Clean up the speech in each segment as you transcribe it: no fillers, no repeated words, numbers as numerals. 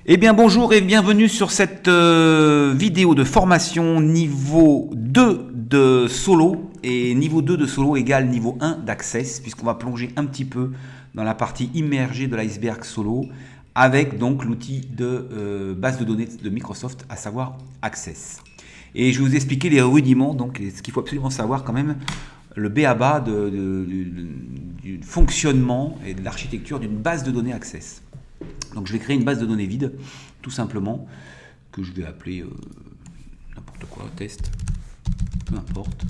Eh bien bonjour et bienvenue sur cette vidéo de formation niveau 2 de solo. Et niveau 2 de solo égale niveau 1 d'Access, puisqu'on va plonger un petit peu dans la partie immergée de l'iceberg solo avec donc l'outil de base de données de Microsoft, à savoir Access. Et je vais vous expliquer les rudiments, donc ce qu'il faut absolument savoir quand même, le b.a.-ba du fonctionnement et de l'architecture d'une base de données Access. Donc je vais créer une base de données vide, tout simplement, que je vais appeler n'importe quoi, test, peu importe.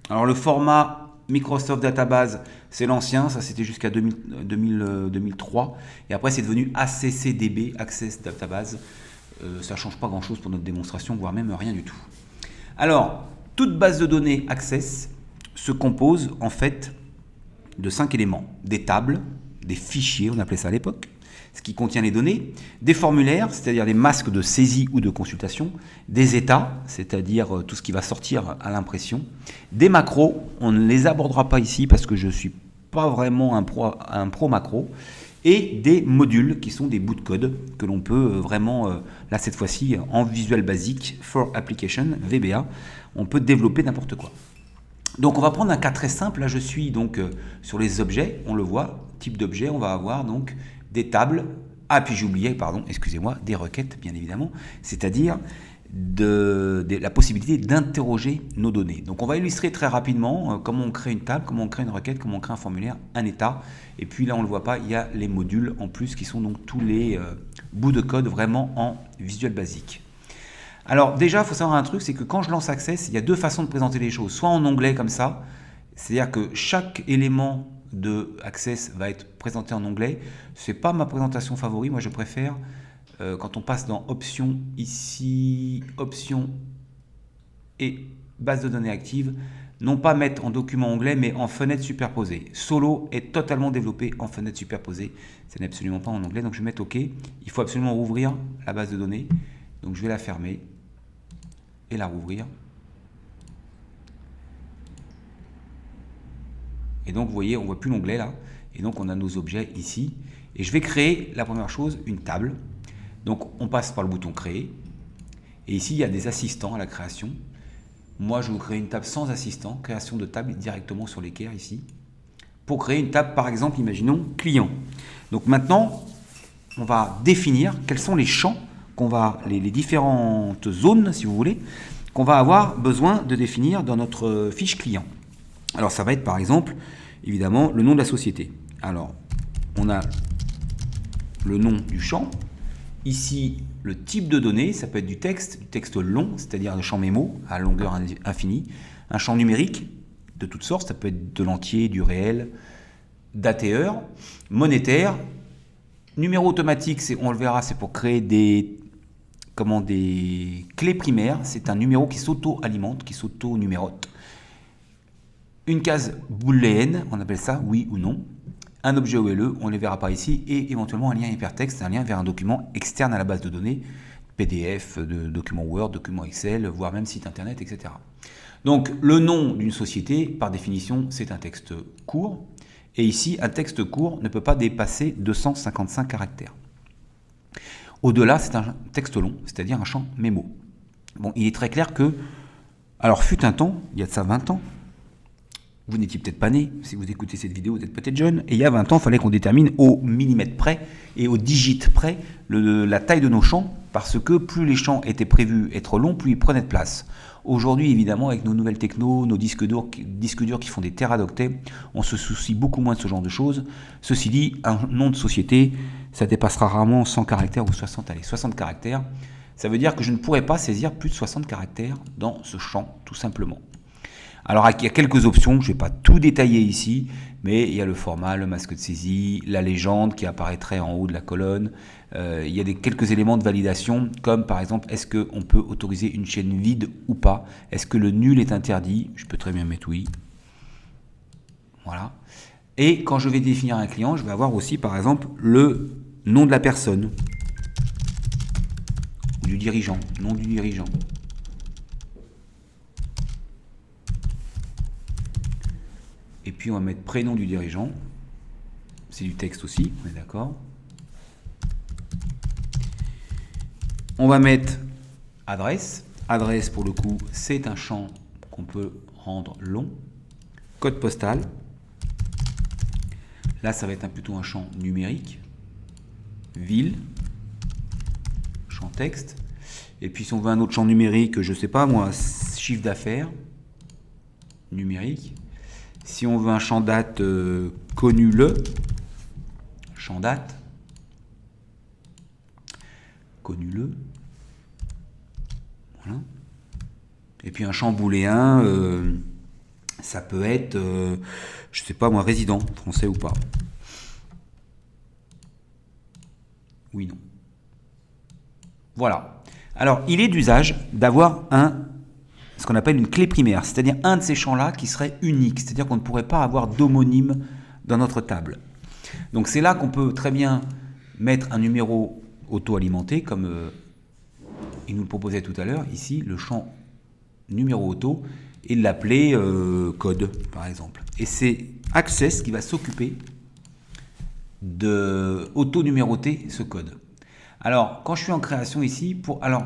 Alors le format Microsoft Database, c'est l'ancien, ça c'était jusqu'à 2003, et après c'est devenu ACCDB, Access Database. Ça ne change pas grand chose pour notre démonstration, voire même rien du tout. Alors, toute base de données Access se compose en fait de 5 éléments: des tables, des fichiers, on appelait ça à l'époque, ce qui contient les données, des formulaires, c'est-à-dire des masques de saisie ou de consultation, des états, c'est-à-dire tout ce qui va sortir à l'impression, des macros, on ne les abordera pas ici parce que je ne suis pas vraiment un pro macro, et des modules qui sont des bouts de code que l'on peut vraiment, là cette fois-ci en Visual Basic for Application, VBA, on peut développer n'importe quoi. Donc on va prendre un cas très simple, là je suis donc sur les objets, on le voit, type d'objet, on va avoir donc des tables, puis j'oubliais, pardon, excusez-moi, des requêtes bien évidemment, c'est-à-dire la possibilité d'interroger nos données. Donc on va illustrer très rapidement comment on crée une table, comment on crée une requête, comment on crée un formulaire, un état, et puis là on ne le voit pas, il y a les modules en plus qui sont donc tous les bouts de code vraiment en Visual Basic. Alors déjà, il faut savoir un truc, c'est que quand je lance Access, il y a deux façons de présenter les choses. Soit en onglet comme ça, c'est-à-dire que chaque élément de Access va être présenté en onglet. Ce n'est pas ma présentation favorite, moi je préfère quand on passe dans Options, ici, Options et Base de données active, non pas mettre en document onglet, mais en fenêtre superposée. Solo est totalement développé en fenêtre superposée, ce n'est absolument pas en onglet, donc je vais mettre OK. Il faut absolument rouvrir la base de données, donc je vais la fermer et la rouvrir. Et donc vous voyez, on ne voit plus l'onglet là, et donc on a nos objets ici, et je vais créer la première chose, une table. Donc on passe par le bouton créer, et ici il y a des assistants à la création. Moi je vais vous créer une table sans assistant, création de table directement sur l'équerre ici, pour créer une table par exemple, imaginons client. Donc maintenant on va définir quels sont les champs qu'on va, les différentes zones si vous voulez, qu'on va avoir besoin de définir dans notre fiche client. Alors ça va être par exemple, évidemment, le nom de la société. Alors, on a le nom du champ. Ici, le type de données, ça peut être du texte long, c'est-à-dire le champ mémo à longueur infinie. Un champ numérique de toutes sortes, ça peut être de l'entier, du réel, date et heure. Monétaire. Numéro automatique, on le verra, c'est pour créer des clés primaires. C'est un numéro qui s'auto-alimente, qui s'auto-numérote. Une case booléenne, on appelle ça oui ou non. Un objet OLE, on ne les verra pas ici, et éventuellement un lien hypertexte, un lien vers un document externe à la base de données, PDF, de document Word, document Excel, voire même site internet, etc. Donc le nom d'une société, par définition, c'est un texte court, et ici, un texte court ne peut pas dépasser 255 caractères. Au-delà, c'est un texte long, c'est-à-dire un champ mémo. Bon, il est très clair que, alors fut un temps, il y a de ça 20 ans, vous n'étiez peut-être pas né, si vous écoutez cette vidéo, vous êtes peut-être jeune, et il y a 20 ans, il fallait qu'on détermine au millimètre près et au digit près la taille de nos champs, parce que plus les champs étaient prévus être longs, plus ils prenaient de place. Aujourd'hui, évidemment, avec nos nouvelles technos, nos disques durs qui font des téradoctets, on se soucie beaucoup moins de ce genre de choses. Ceci dit, un nom de société, ça dépassera rarement 100 caractères ou 60 caractères. Ça veut dire que je ne pourrais pas saisir plus de 60 caractères dans ce champ, tout simplement. Alors il y a quelques options, je ne vais pas tout détailler ici, mais il y a le format, le masque de saisie, la légende qui apparaîtrait en haut de la colonne. Il y a quelques éléments de validation, comme par exemple, est-ce qu'on peut autoriser une chaîne vide ou pas? Est-ce que le nul est interdit? Je peux très bien mettre oui. Voilà. Et quand je vais définir un client, je vais avoir aussi par exemple le nom de la personne, ou du dirigeant, nom du dirigeant. Et puis on va mettre prénom du dirigeant, c'est du texte aussi, on est d'accord. On va mettre adresse. Adresse, pour le coup, c'est un champ qu'on peut rendre long. Code postal. Là, ça va être plutôt un champ numérique. Ville. Champ texte. Et puis, si on veut un autre champ numérique, je ne sais pas moi, chiffre d'affaires. Numérique. Si on veut un champ date, connu le. Champ date. Connu le. Voilà. Et puis un champ booléen, ça peut être, je sais pas moi, résident, français ou pas. Oui, non. Voilà. Alors, il est d'usage d'avoir ce qu'on appelle une clé primaire, c'est-à-dire un de ces champs-là qui serait unique, c'est-à-dire qu'on ne pourrait pas avoir d'homonyme dans notre table. Donc c'est là qu'on peut très bien mettre un numéro auto-alimenté, comme il nous le proposait tout à l'heure, ici, le champ numéro auto, et l'appeler code, par exemple. Et c'est Access qui va s'occuper de auto-numéroter ce code. Alors, quand je suis en création ici,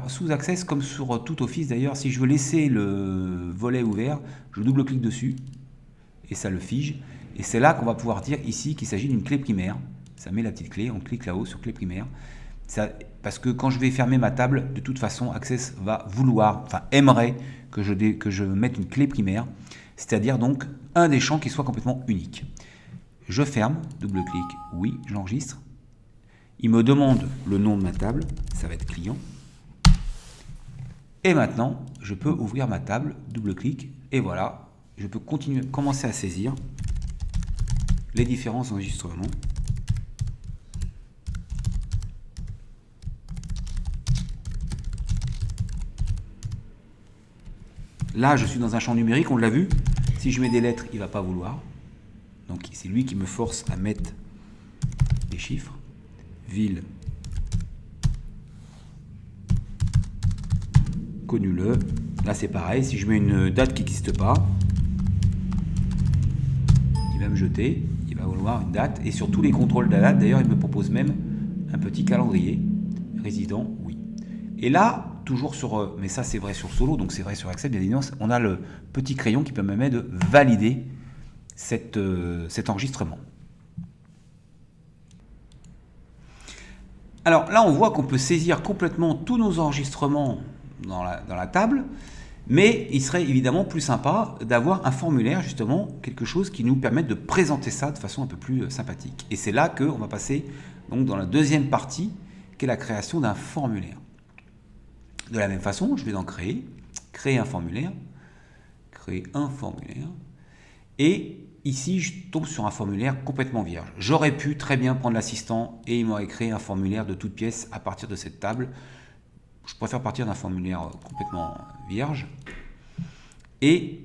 sous Access, comme sur tout Office d'ailleurs, si je veux laisser le volet ouvert, je double-clique dessus, et ça le fige. Et c'est là qu'on va pouvoir dire ici qu'il s'agit d'une clé primaire. Ça met la petite clé, on clique là-haut sur clé primaire. Parce que quand je vais fermer ma table, de toute façon, Access va aimerait que je mette une clé primaire, c'est-à-dire donc un des champs qui soit complètement unique. Je ferme, double-clic, oui, j'enregistre. Il me demande le nom de ma table, ça va être client. Et maintenant, je peux ouvrir ma table, double-clic, et voilà, je peux commencer à saisir les différents enregistrements. Là, je suis dans un champ numérique, on l'a vu. Si je mets des lettres, il ne va pas vouloir. Donc, c'est lui qui me force à mettre des chiffres. Ville. Connu le. Là, c'est pareil. Si je mets une date qui n'existe pas, il va me jeter. Il va vouloir une date. Et sur tous les contrôles de la date, d'ailleurs, il me propose même un petit calendrier. Résident, oui. Et là, toujours mais ça c'est vrai sur Solo, donc c'est vrai sur Access, bien évidemment, on a le petit crayon qui permet de valider cet enregistrement. Alors là, on voit qu'on peut saisir complètement tous nos enregistrements dans la table, mais il serait évidemment plus sympa d'avoir un formulaire, justement, quelque chose qui nous permette de présenter ça de façon un peu plus sympathique. Et c'est là qu'on va passer donc, dans la deuxième partie, qui est la création d'un formulaire. De la même façon, je vais donc créer un formulaire, et ici, je tombe sur un formulaire complètement vierge. J'aurais pu très bien prendre l'assistant et il m'aurait créé un formulaire de toutes pièces à partir de cette table. Je préfère partir d'un formulaire complètement vierge. Et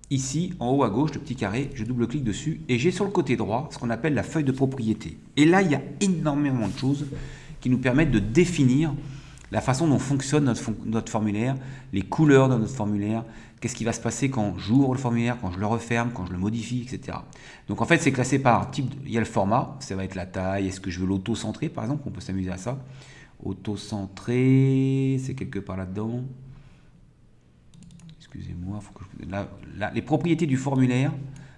ici, en haut à gauche, le petit carré, je double-clique dessus et j'ai sur le côté droit ce qu'on appelle la feuille de propriété. Et là, il y a énormément de choses qui nous permettent de définir la façon dont fonctionne notre formulaire, les couleurs de notre formulaire, qu'est-ce qui va se passer quand j'ouvre le formulaire, quand je le referme, quand je le modifie, etc. Donc en fait, c'est classé par type, il y a le format, ça va être la taille, est-ce que je veux l'auto-centrer par exemple, on peut s'amuser à ça. Auto-centré, c'est quelque part là-dedans. Excusez-moi, les propriétés du formulaire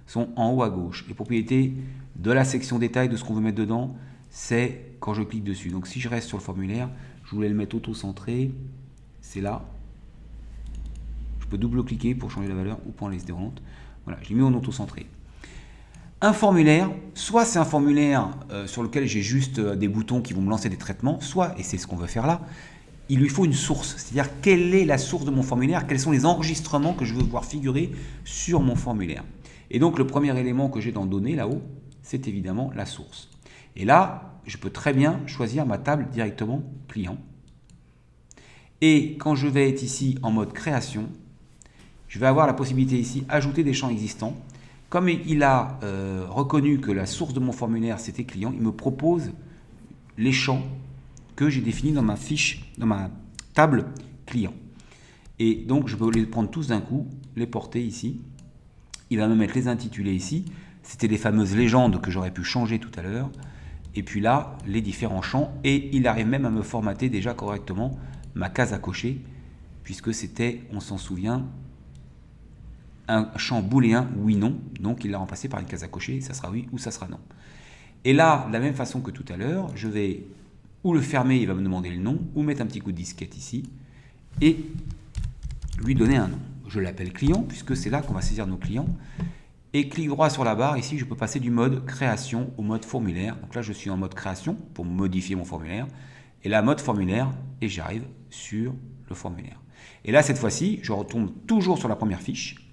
sont en haut à gauche. Les propriétés de la section détail de ce qu'on veut mettre dedans, c'est quand je clique dessus. Donc si je reste sur le formulaire, je voulais le mettre auto-centré, c'est là. Je peux double-cliquer pour changer la valeur ou pour en laisser déroulante. Voilà, je l'ai mis en auto-centré. Un formulaire, soit c'est un formulaire sur lequel j'ai juste des boutons qui vont me lancer des traitements, soit, et c'est ce qu'on veut faire là, il lui faut une source. C'est-à-dire, quelle est la source de mon formulaire, quels sont les enregistrements que je veux voir figurer sur mon formulaire. Et donc, le premier élément que j'ai dans Données, là-haut, c'est évidemment la source. Et là, je peux très bien choisir ma table directement client. Et quand je vais être ici en mode création, je vais avoir la possibilité ici ajouter des champs existants. Comme il a reconnu que la source de mon formulaire c'était client, il me propose les champs que j'ai définis dans ma fiche, dans ma table client. Et donc je peux les prendre tous d'un coup, les porter ici. Il va me mettre les intitulés ici. C'était les fameuses légendes que j'aurais pu changer tout à l'heure. Et puis là, les différents champs. Et il arrive même à me formater déjà correctement ma case à cocher, puisque c'était, on s'en souvient, un champ booléen oui/non, donc il l'a remplacé par une case à cocher, ça sera oui ou ça sera non. Et là, de la même façon que tout à l'heure, je vais ou le fermer, il va me demander le nom, ou mettre un petit coup de disquette ici, et lui donner un nom. Je l'appelle client, puisque c'est là qu'on va saisir nos clients. Et clic droit sur la barre, ici je peux passer du mode création au mode formulaire. Donc là je suis en mode création pour modifier mon formulaire. Et là mode formulaire, et j'arrive sur le formulaire. Et là cette fois-ci, je retourne toujours sur la première fiche.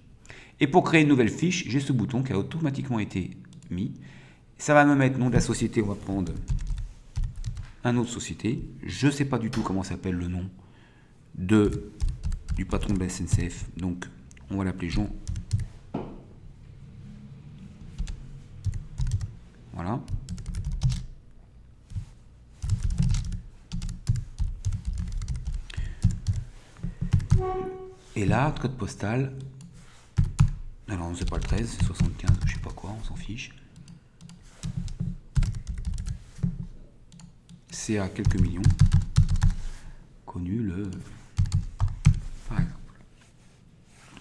Et pour créer une nouvelle fiche, j'ai ce bouton qui a automatiquement été mis. Ça va me mettre nom de la société, on va prendre un autre société. Je ne sais pas du tout comment s'appelle le nom du patron de la SNCF. Donc on va l'appeler Jean. Voilà. Et là, code postal. Alors, on ne sait pas le 13, c'est 75, je sais pas quoi, on s'en fiche. C'est à quelques millions. Connu le. Par exemple.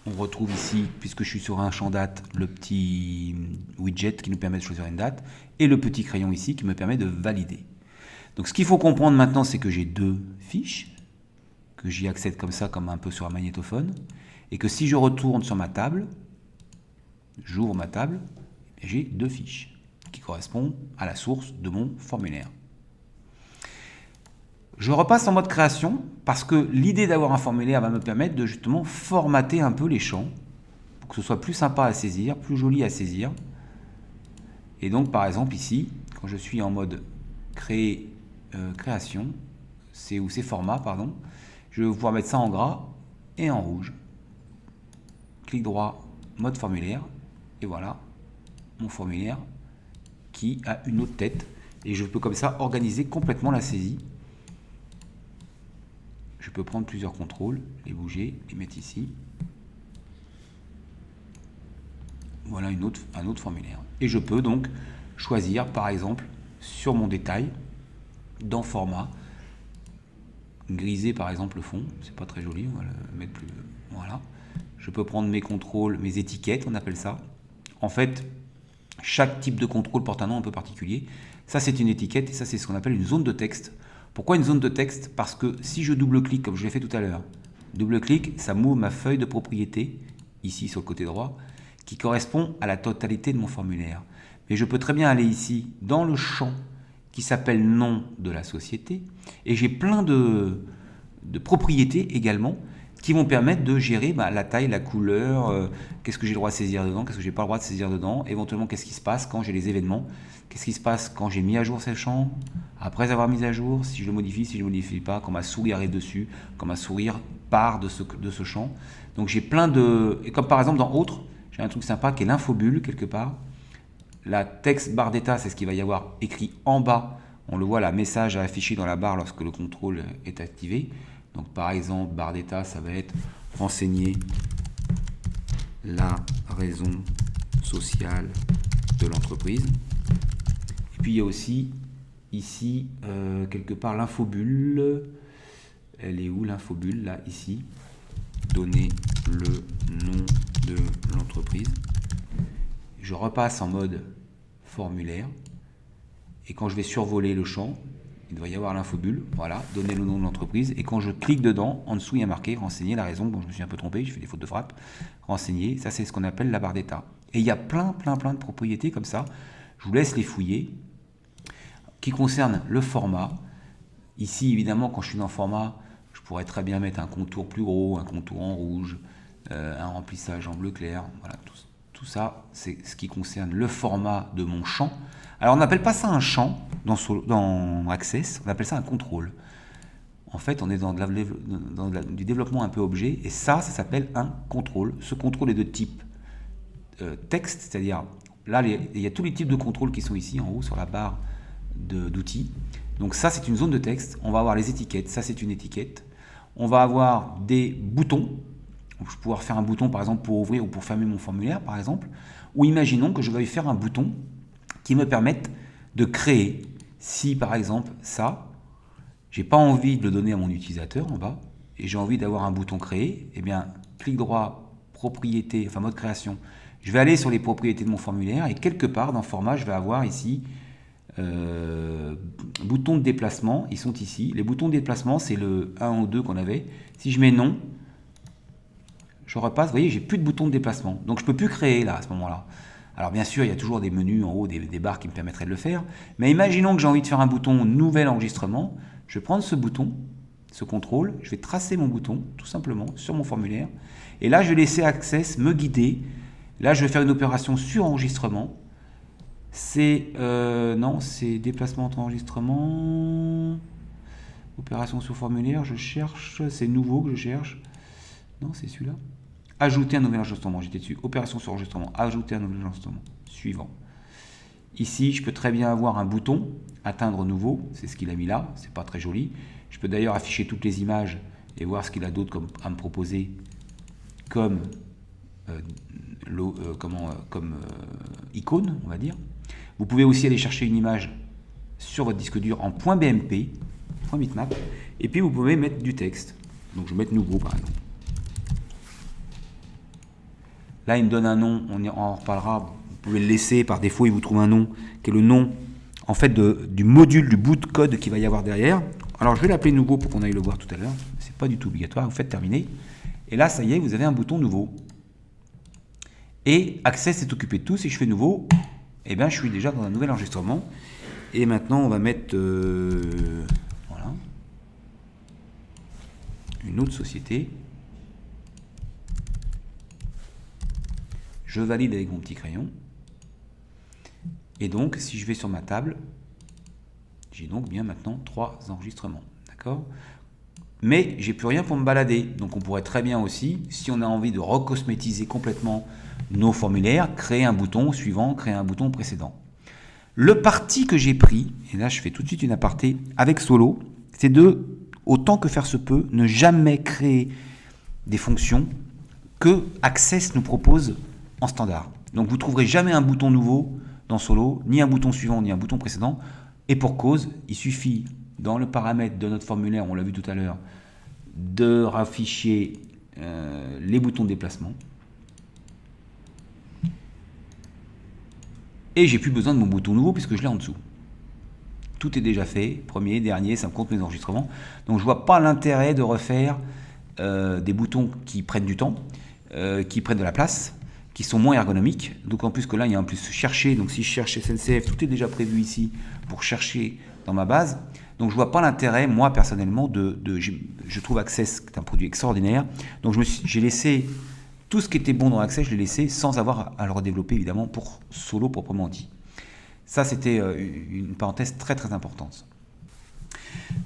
On retrouve ici, puisque je suis sur un champ date, le petit widget qui nous permet de choisir une date et le petit crayon ici qui me permet de valider. Donc ce qu'il faut comprendre maintenant, c'est que j'ai deux fiches, que j'y accède comme ça, comme un peu sur un magnétophone, et que si je retourne sur ma table, j'ouvre ma table, j'ai deux fiches qui correspondent à la source de mon formulaire. Je repasse en mode création parce que l'idée d'avoir un formulaire va me permettre de justement formater un peu les champs pour que ce soit plus sympa à saisir, plus joli à saisir. Et donc par exemple ici, quand je suis en mode création, c'est format, pardon, je vais pouvoir mettre ça en gras et en rouge. Clic droit, mode formulaire, et voilà mon formulaire qui a une autre tête. Et je peux comme ça organiser complètement la saisie. Je peux prendre plusieurs contrôles, les bouger, les mettre ici. Voilà un autre formulaire. Et je peux donc choisir, par exemple, sur mon détail, dans format, griser par exemple le fond. C'est pas très joli, on va le mettre plus. Voilà. Je peux prendre mes contrôles, mes étiquettes, on appelle ça. En fait, chaque type de contrôle porte un nom un peu particulier. Ça, c'est une étiquette et ça, c'est ce qu'on appelle une zone de texte. Pourquoi une zone de texte? Parce que si je double-clique, comme je l'ai fait tout à l'heure, double-clic, ça m'ouvre ma feuille de propriété, ici sur le côté droit, qui correspond à la totalité de mon formulaire. Mais je peux très bien aller ici, dans le champ qui s'appelle nom de la société, et j'ai plein de propriétés également qui vont permettre de gérer la taille, la couleur, qu'est-ce que j'ai le droit de saisir dedans, qu'est-ce que j'ai pas le droit de saisir dedans, éventuellement qu'est-ce qui se passe quand j'ai les événements, qu'est-ce qui se passe quand j'ai mis à jour ces champs, après avoir mis à jour, si je le modifie, si je ne le modifie pas, quand ma souris arrive dessus, quand ma souris part de ce champ. Donc j'ai plein de... Et comme par exemple dans Autres, j'ai un truc sympa qui est l'infobulle quelque part. La texte barre d'état, c'est ce qu'il va y avoir écrit en bas. On le voit, la message à afficher dans la barre lorsque le contrôle est activé. Donc par exemple, barre d'état, ça va être renseigner la raison sociale de l'entreprise. Et puis il y a aussi ici, quelque part, l'infobulle. Elle est où l'infobulle? Là, ici. Donner le nom de l'entreprise. Je repasse en mode formulaire. Et quand je vais survoler le champ, il doit y avoir l'infobulle. Voilà, donner le nom de l'entreprise. Et quand je clique dedans, en dessous, il y a marqué renseigner la raison. Bon, je me suis un peu trompé, j'ai fait des fautes de frappe. Renseigner, ça c'est ce qu'on appelle la barre d'état. Et il y a plein de propriétés comme ça. Je vous laisse les fouiller. Qui concerne le format. Ici, évidemment, quand je suis dans format, je pourrais très bien mettre un contour plus gros, un contour en rouge, un remplissage en bleu clair. Voilà, tout ça, c'est ce qui concerne le format de mon champ. Alors, on n'appelle pas ça un champ dans Access, on appelle ça un contrôle. En fait, on est dans du développement un peu objet, et ça s'appelle un contrôle. Ce contrôle est de type texte, c'est-à-dire, là, il y a tous les types de contrôles qui sont ici, en haut, sur la barre d'outils. Donc ça, c'est une zone de texte. On va avoir les étiquettes. Ça, c'est une étiquette. On va avoir des boutons. Donc, je vais pouvoir faire un bouton, par exemple, pour ouvrir ou pour fermer mon formulaire, par exemple. Ou imaginons que je veuille faire un bouton qui me permette de créer. Si, par exemple, ça, j'ai pas envie de le donner à mon utilisateur en bas, et j'ai envie d'avoir un bouton créer, eh bien, clic droit, propriété, enfin mode création. Je vais aller sur les propriétés de mon formulaire, et quelque part dans format, je vais avoir ici boutons de déplacement, ils sont ici. Les boutons de déplacement, c'est le 1 ou 2 qu'on avait. Si je mets non, je repasse, vous voyez, j'ai plus de boutons de déplacement. Donc je peux plus créer là, à ce moment-là. Alors bien sûr, il y a toujours des menus en haut, des barres qui me permettraient de le faire. Mais imaginons que j'ai envie de faire un bouton nouvel enregistrement. Je vais prendre ce bouton, ce contrôle, je vais tracer mon bouton, tout simplement, sur mon formulaire. Et là, je vais laisser Access me guider. Là, je vais faire une opération sur enregistrement. C'est non, c'est déplacement entre enregistrement, opération sur formulaire, je cherche, c'est nouveau que je cherche. Non, c'est celui-là. Ajouter un nouvel enregistrement, j'étais dessus. Opération sur enregistrement, ajouter un nouvel enregistrement. Suivant. Ici, je peux très bien avoir un bouton, atteindre nouveau, c'est ce qu'il a mis là, c'est pas très joli. Je peux d'ailleurs afficher toutes les images et voir ce qu'il a d'autre à me proposer comme icône, on va dire. Vous pouvez aussi aller chercher une image sur votre disque dur en .bmp, .bitmap, et puis vous pouvez mettre du texte. Donc je vais mettre nouveau par exemple. Là il me donne un nom, on en reparlera, vous pouvez le laisser, par défaut il vous trouve un nom qui est le nom en fait du module, du bout de code qu'il va y avoir derrière. Alors je vais l'appeler nouveau pour qu'on aille le voir tout à l'heure, c'est pas du tout obligatoire, vous faites terminer. Et là ça y est, vous avez un bouton nouveau. Et Access est occupé de tout, si je fais nouveau, eh bien, je suis déjà dans un nouvel enregistrement. Et maintenant, on va mettre voilà, une autre société. Je valide avec mon petit crayon. Et donc, si je vais sur ma table, j'ai donc bien maintenant 3 enregistrements. D'accord ? Mais j'ai plus rien pour me balader. Donc, on pourrait très bien aussi, si on a envie de recosmétiser complètement nos formulaires, créer un bouton suivant, créer un bouton précédent. Le parti que j'ai pris, et là je fais tout de suite une aparté avec Solo, c'est de, autant que faire se peut, ne jamais créer des fonctions que Access nous propose en standard. Donc vous ne trouverez jamais un bouton nouveau dans Solo, ni un bouton suivant, ni un bouton précédent. Et pour cause, il suffit dans le paramètre de notre formulaire, on l'a vu tout à l'heure, de rafficher les boutons de déplacement. Et j'ai plus besoin de mon bouton nouveau puisque je l'ai en dessous. Tout est déjà fait, premier, dernier, ça me compte mes enregistrements. Donc je vois pas l'intérêt de refaire des boutons qui prennent du temps, qui prennent de la place, qui sont moins ergonomiques. Donc en plus que là, il y a en plus chercher. Donc si je cherche SNCF, tout est déjà prévu ici pour chercher dans ma base. Donc je vois pas l'intérêt, moi personnellement, je trouve Access est un produit extraordinaire. Donc j'ai laissé tout ce qui était bon dans Access, je l'ai laissé sans avoir à le redévelopper évidemment pour Solo proprement dit. Ça c'était une parenthèse très très importante.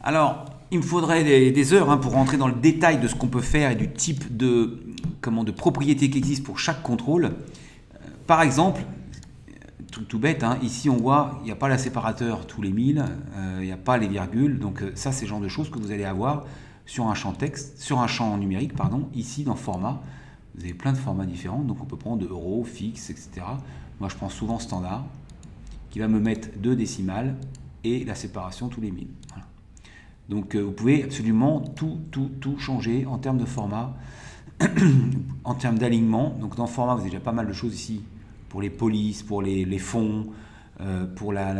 Alors il me faudrait des heures pour rentrer dans le détail de ce qu'on peut faire et du type de propriété qui existe pour chaque contrôle. Par exemple, tout bête, ici on voit il n'y a pas la séparateur tous les 1000, il n'y a pas les virgules, donc ça c'est le genre de choses que vous allez avoir sur un champ texte, sur un champ numérique, pardon, ici dans format. Vous avez plein de formats différents, donc on peut prendre euro, fixe, etc. Moi je prends souvent standard, qui va me mettre 2 décimales et la séparation tous les 1000. Voilà. Donc vous pouvez absolument tout changer en termes de format, en termes d'alignement. Donc dans le format, vous avez déjà pas mal de choses ici pour les polices, pour les fonds, pour la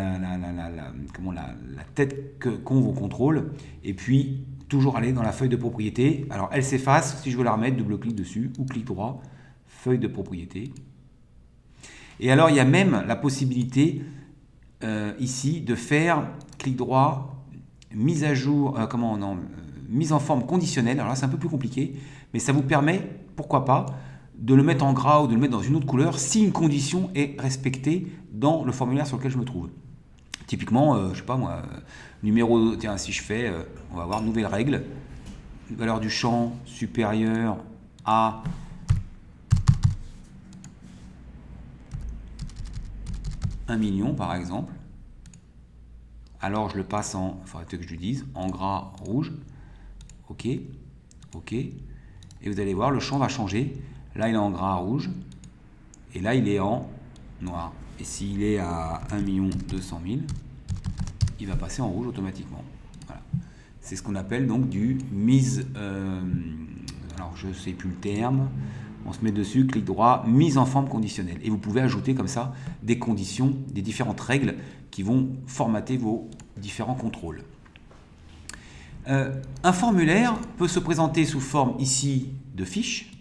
tête qu'ont vos contrôles. Et puis toujours aller dans la feuille de propriété. Alors elle s'efface, si je veux la remettre, double-clic dessus ou clic droit, feuille de propriété. Et alors il y a même la possibilité ici de faire clic droit, mise à jour, mise en forme conditionnelle. Alors là c'est un peu plus compliqué, mais ça vous permet, pourquoi pas, de le mettre en gras ou de le mettre dans une autre couleur si une condition est respectée dans le formulaire sur lequel je me trouve. Typiquement, je sais pas moi, numéro, tiens, si je fais, on va voir nouvelle règle, valeur du champ supérieure à 1 million par exemple. Alors je le passe en, il faudrait que je lui dise, en gras rouge. Ok, ok. Et vous allez voir, le champ va changer. Là il est en gras rouge. Et là il est en noir. Et s'il est à 1 200 000, il va passer en rouge automatiquement. Voilà. C'est ce qu'on appelle donc du mise, alors je ne sais plus le terme, on se met dessus, clic droit, mise en forme conditionnelle. Et vous pouvez ajouter comme ça des conditions, des différentes règles qui vont formater vos différents contrôles. Un formulaire peut se présenter sous forme ici de fiche.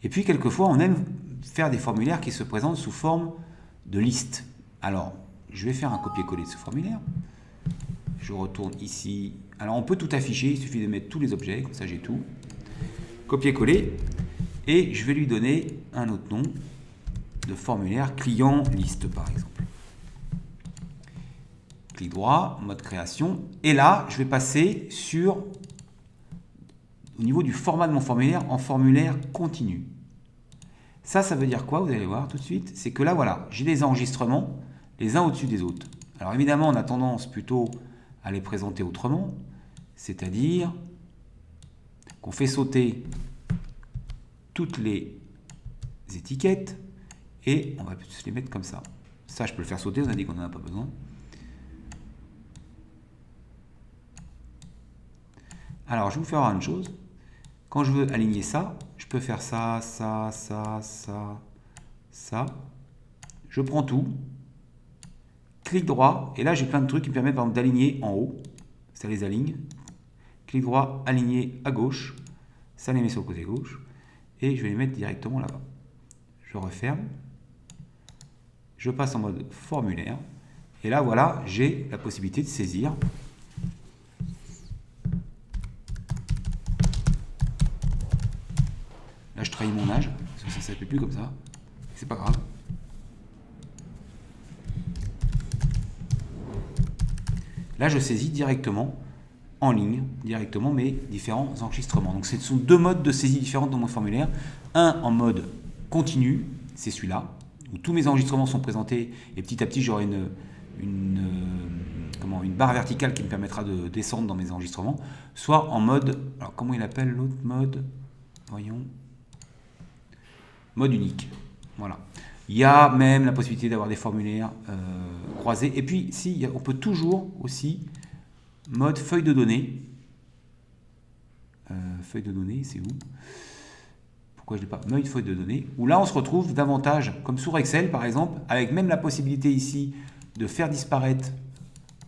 Et puis quelquefois on aime faire des formulaires qui se présentent sous forme de liste. Alors je vais faire un copier-coller de ce formulaire. Je retourne ici. Alors on peut tout afficher, il suffit de mettre tous les objets, comme ça j'ai tout. Copier-coller. Et je vais lui donner un autre nom de formulaire client liste par exemple. Clic droit, mode création. Et là, je vais passer au niveau du format de mon formulaire, en formulaire continu. Ça veut dire quoi? Vous allez voir tout de suite. C'est que là, voilà, j'ai des enregistrements les uns au-dessus des autres. Alors évidemment, on a tendance plutôt à les présenter autrement. C'est-à-dire qu'on fait sauter toutes les étiquettes et on va se les mettre comme ça. Ça, je peux le faire sauter, on a dit qu'on n'en a pas besoin. Alors, je vais vous faire une chose. Quand je veux aligner ça, je peux faire ça, ça, ça, ça, ça. Je prends tout, clic droit, et là j'ai plein de trucs qui me permettent d'aligner en haut. Ça les aligne. Clic droit, aligner à gauche. Ça les met sur le côté gauche. Et je vais les mettre directement là-bas. Je referme. Je passe en mode formulaire. Et là, voilà, j'ai la possibilité de saisir. Là, je trahis mon âge, parce que ça ne s'appelle plus comme ça. C'est pas grave. Là, je saisis directement, en ligne, directement mes différents enregistrements. Donc, ce sont deux modes de saisie différents dans mon formulaire. Un en mode continu, c'est celui-là, où tous mes enregistrements sont présentés, et petit à petit, j'aurai une barre verticale qui me permettra de descendre dans mes enregistrements. Soit en mode, alors comment il appelle l'autre mode? Voyons. Mode unique. Voilà. Il y a même la possibilité d'avoir des formulaires croisés. Et puis, si, on peut toujours aussi mode feuille de données. Feuille de données, c'est où? Pourquoi je n'ai pas mode feuille de données? Où là, on se retrouve davantage, comme sur Excel par exemple, avec même la possibilité ici de faire disparaître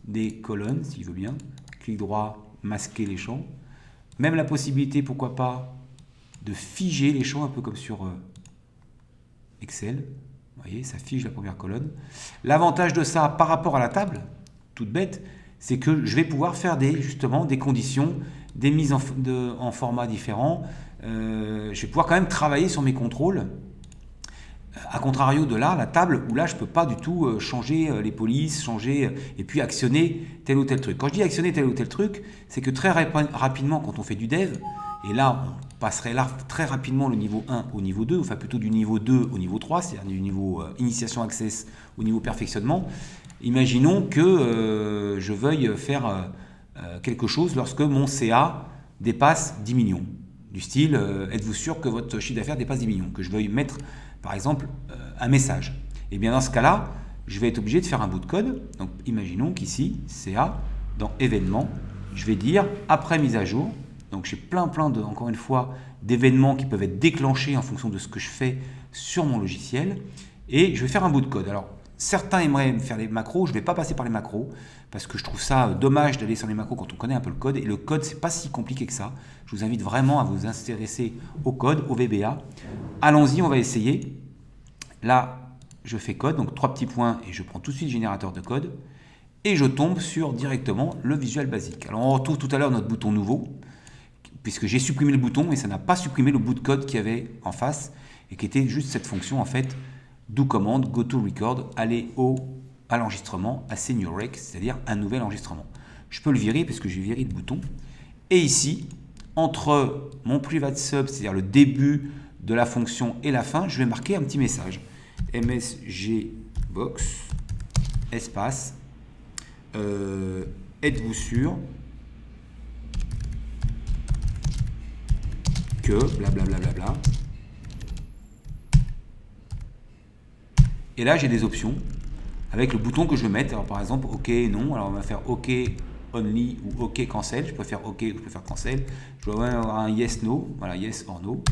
des colonnes, si je veux bien. Clic droit, masquer les champs. Même la possibilité, pourquoi pas, de figer les champs, un peu comme sur Excel. Vous voyez, ça fige la première colonne. L'avantage de ça par rapport à la table, toute bête, c'est que je vais pouvoir faire justement des conditions, des mises en format différents. Je vais pouvoir quand même travailler sur mes contrôles. A contrario de là, la table, où là, je ne peux pas du tout changer les polices, et puis actionner tel ou tel truc. Quand je dis actionner tel ou tel truc, c'est que très rapidement, quand on fait du dev, et là, on passerait là très rapidement le niveau 1 au niveau 2, enfin plutôt du niveau 2 au niveau 3, c'est-à-dire du niveau initiation access au niveau perfectionnement. Imaginons que je veuille faire quelque chose lorsque mon CA dépasse 10 millions. Du style, êtes-vous sûr que votre chiffre d'affaires dépasse 10 millions? Que je veuille mettre, par exemple, un message. Et bien dans ce cas-là, je vais être obligé de faire un bout de code. Donc imaginons qu'ici, CA, dans événements, je vais dire après mise à jour. Donc j'ai plein encore une fois, d'événements qui peuvent être déclenchés en fonction de ce que je fais sur mon logiciel. Et je vais faire un bout de code. Alors, certains aimeraient faire les macros. Je ne vais pas passer par les macros parce que je trouve ça dommage d'aller sur les macros quand on connaît un peu le code. Et le code, c'est pas si compliqué que ça. Je vous invite vraiment à vous intéresser au code, au VBA. Allons-y, on va essayer. Là, je fais code, donc 3 petits points et je prends tout de suite générateur de code. Et je tombe sur directement le Visual Basic. Alors, on retrouve tout à l'heure notre bouton nouveau, puisque j'ai supprimé le bouton et ça n'a pas supprimé le bout de code qu'il y avait en face et qui était juste cette fonction en fait do command, go to record, aller à l'enregistrement, à senior rec, c'est-à-dire un nouvel enregistrement. Je peux le virer parce que j'ai viré le bouton. Et ici, entre mon private sub, c'est-à-dire le début de la fonction et la fin, je vais marquer un petit message. msgbox, espace, êtes-vous sûr que blablabla. Et là, j'ai des options avec le bouton que je vais mettre. Alors, par exemple, OK, non. Alors, on va faire OK, only ou OK cancel. Je peux faire OK ou je peux faire cancel. Je dois avoir un yes no. Voilà, yes or no.